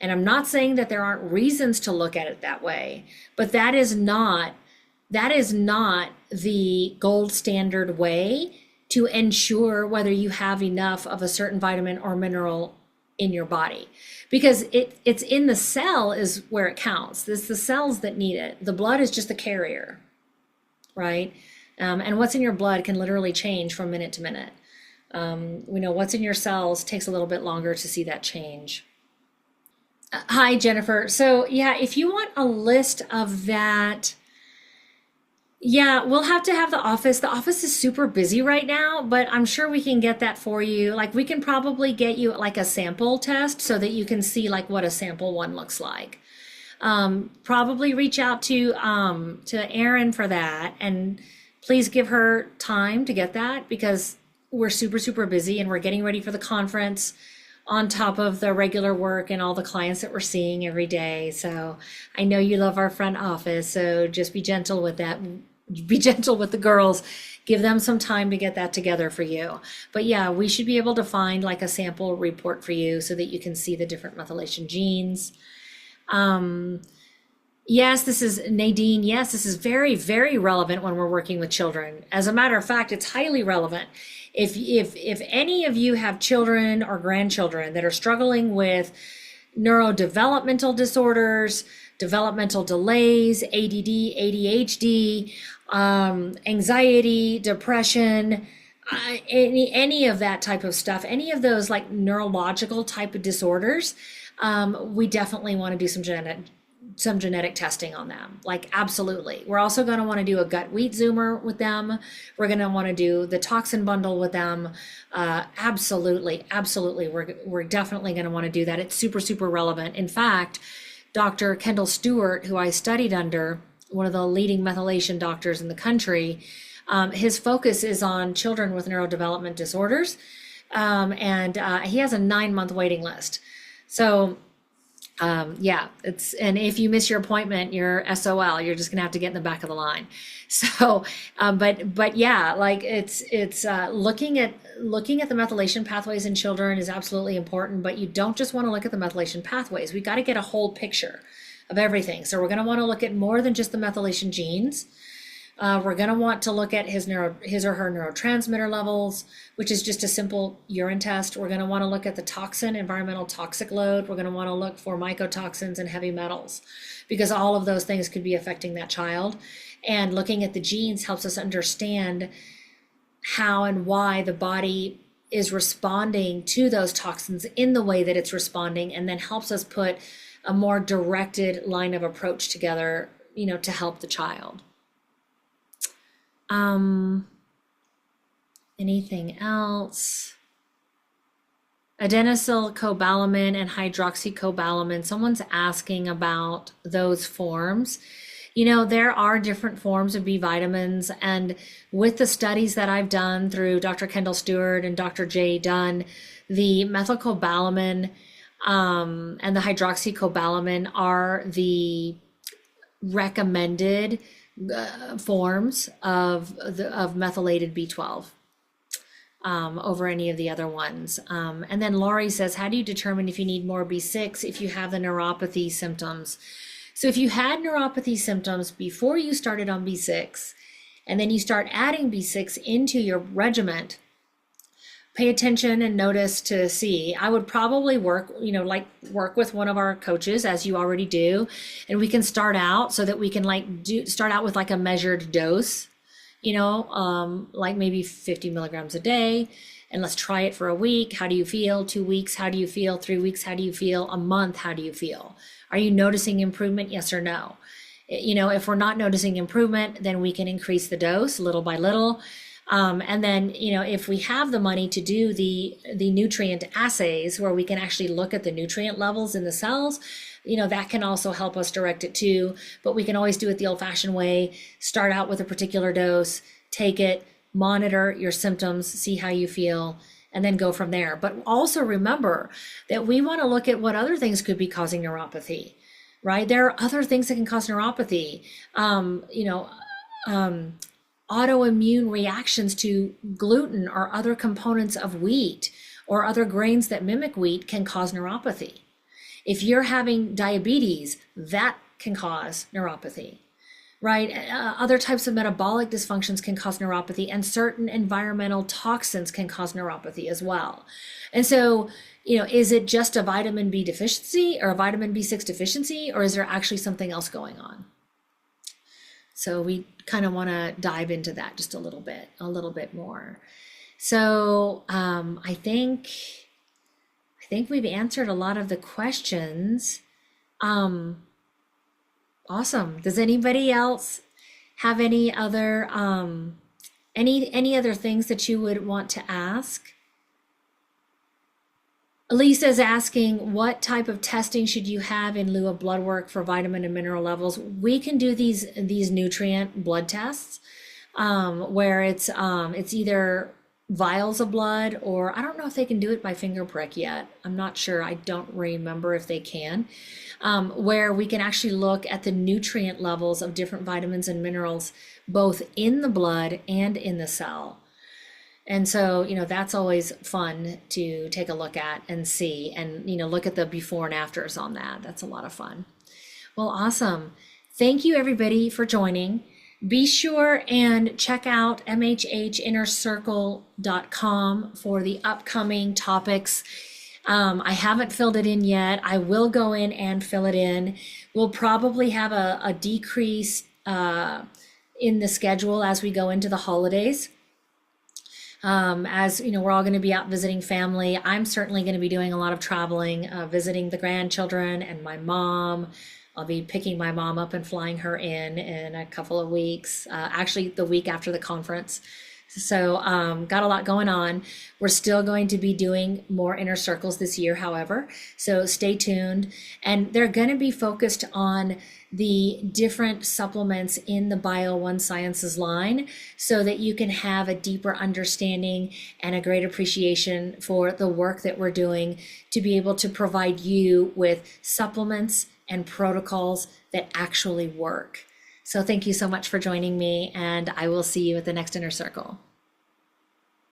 And I'm not saying that there aren't reasons to look at it that way, but that is not the gold standard way to ensure whether you have enough of a certain vitamin or mineral in your body. Because it's in the cell is where it counts. It's the cells that need it. The blood is just the carrier, right? And what's in your blood can literally change from minute to minute. We know what's in your cells takes a little bit longer to see that change. Hi, Jennifer. So yeah, if you want a list of that, yeah, we'll have to have the office. The office is super busy right now, but I'm sure we can get that for you. Like we can probably get you like a sample test so that you can see like what a sample one looks like. Probably reach out to Erin for that, and please give her time to get that because we're super busy and we're getting ready for the conference on top of the regular work and all the clients that we're seeing every day. So I know you love our front office, so just be gentle with that. Be gentle with the girls. Give them some time to get that together for you. But yeah, we should be able to find like a sample report for you so that you can see the different methylation genes. Yes, this is Nadine. Yes, this is very relevant when we're working with children. As a matter of fact, it's highly relevant. If any of you have children or grandchildren that are struggling with neurodevelopmental disorders, developmental delays, ADD, ADHD, anxiety, depression, any of that type of stuff, any of those like neurological type of disorders, we definitely want to do some genetic testing on them. Like absolutely. We're also going to want to do a gut wheat zoomer with them. We're going to want to do the toxin bundle with them. Absolutely. We're definitely going to want to do that. It's super relevant. In fact, Dr. Kendall Stewart, who I studied under, one of the leading methylation doctors in the country, his focus is on children with neurodevelopment disorders. And he has a 9-month waiting list. So yeah, and if you miss your appointment, you're SOL, you're just gonna have to get in the back of the line. So, but yeah, like it's looking at the methylation pathways in children is absolutely important, but you don't just want to look at the methylation pathways. We got to get a whole picture of everything. So we're going to want to look at more than just the methylation genes. We're going to want to look at his or her neurotransmitter levels, which is just a simple urine test. We're going to want to look at the toxin, environmental toxic load. We're going to want to look for mycotoxins and heavy metals, because all of those things could be affecting that child. And looking at the genes helps us understand how and why the body is responding to those toxins in the way that it's responding, and then helps us put a more directed line of approach together, to help the child. Anything else? Adenosylcobalamin and hydroxycobalamin. Someone's asking about those forms. There are different forms of B vitamins, and with the studies that I've done through Dr. Kendall Stewart and Dr. Jay Dunn, the methylcobalamin and the hydroxycobalamin are the recommended forms of methylated B12 over any of the other ones. And then Laurie says, how do you determine if you need more B6 if you have the neuropathy symptoms? So if you had neuropathy symptoms before you started on B6, and then you start adding B6 into your regimen, pay attention and notice to see. I would probably work with one of our coaches, as you already do, and we can start out so that we can start out with like a measured dose, like maybe 50 milligrams a day. And let's try it for a week. How do you feel? 2 weeks. How do you feel? 3 weeks. How do you feel? A month. How do you feel? Are you noticing improvement? Yes or no? If we're not noticing improvement, then we can increase the dose little by little. And then, if we have the money to do the nutrient assays where we can actually look at the nutrient levels in the cells, that can also help us direct it too. But we can always do it the old-fashioned way. Start out with a particular dose, take it, monitor your symptoms, see how you feel, and then go from there. But also remember that we want to look at what other things could be causing neuropathy, right? There are other things that can cause neuropathy. Autoimmune reactions to gluten or other components of wheat or other grains that mimic wheat can cause neuropathy. If you're having diabetes, that can cause neuropathy, right? Other types of metabolic dysfunctions can cause neuropathy, and certain environmental toxins can cause neuropathy as well. And so, is it just a vitamin B deficiency or a vitamin B6 deficiency, or is there actually something else going on? So we kind of want to dive into that just a little bit more. So I think we've answered a lot of the questions. Awesome. Does anybody else have any other any other things that you would want to ask? Lisa's asking, what type of testing should you have in lieu of blood work for vitamin and mineral levels? We can do these nutrient blood tests where it's either vials of blood, or I don't know if they can do it by finger prick yet. I'm not sure. I don't remember if they can, where we can actually look at the nutrient levels of different vitamins and minerals, both in the blood and in the cell. And so, that's always fun to take a look at and see, and, look at the before and afters on that. That's a lot of fun. Well, awesome. Thank you everybody for joining. Be sure and check out mthhinnercircle.com for the upcoming topics. I haven't filled it in yet. I will go in and fill it in. We'll probably have a decrease in the schedule as we go into the holidays. As we're all going to be out visiting family. I'm certainly going to be doing a lot of traveling, visiting the grandchildren and my mom. I'll be picking my mom up and flying her in a couple of weeks, actually the week after the conference. So got a lot going on. We're still going to be doing more inner circles this year, however, so stay tuned. And they're going to be focused on the different supplements in the BioOne Sciences line so that you can have a deeper understanding and a great appreciation for the work that we're doing to be able to provide you with supplements and protocols that actually work. So thank you so much for joining me, and I will see you at the next Inner Circle.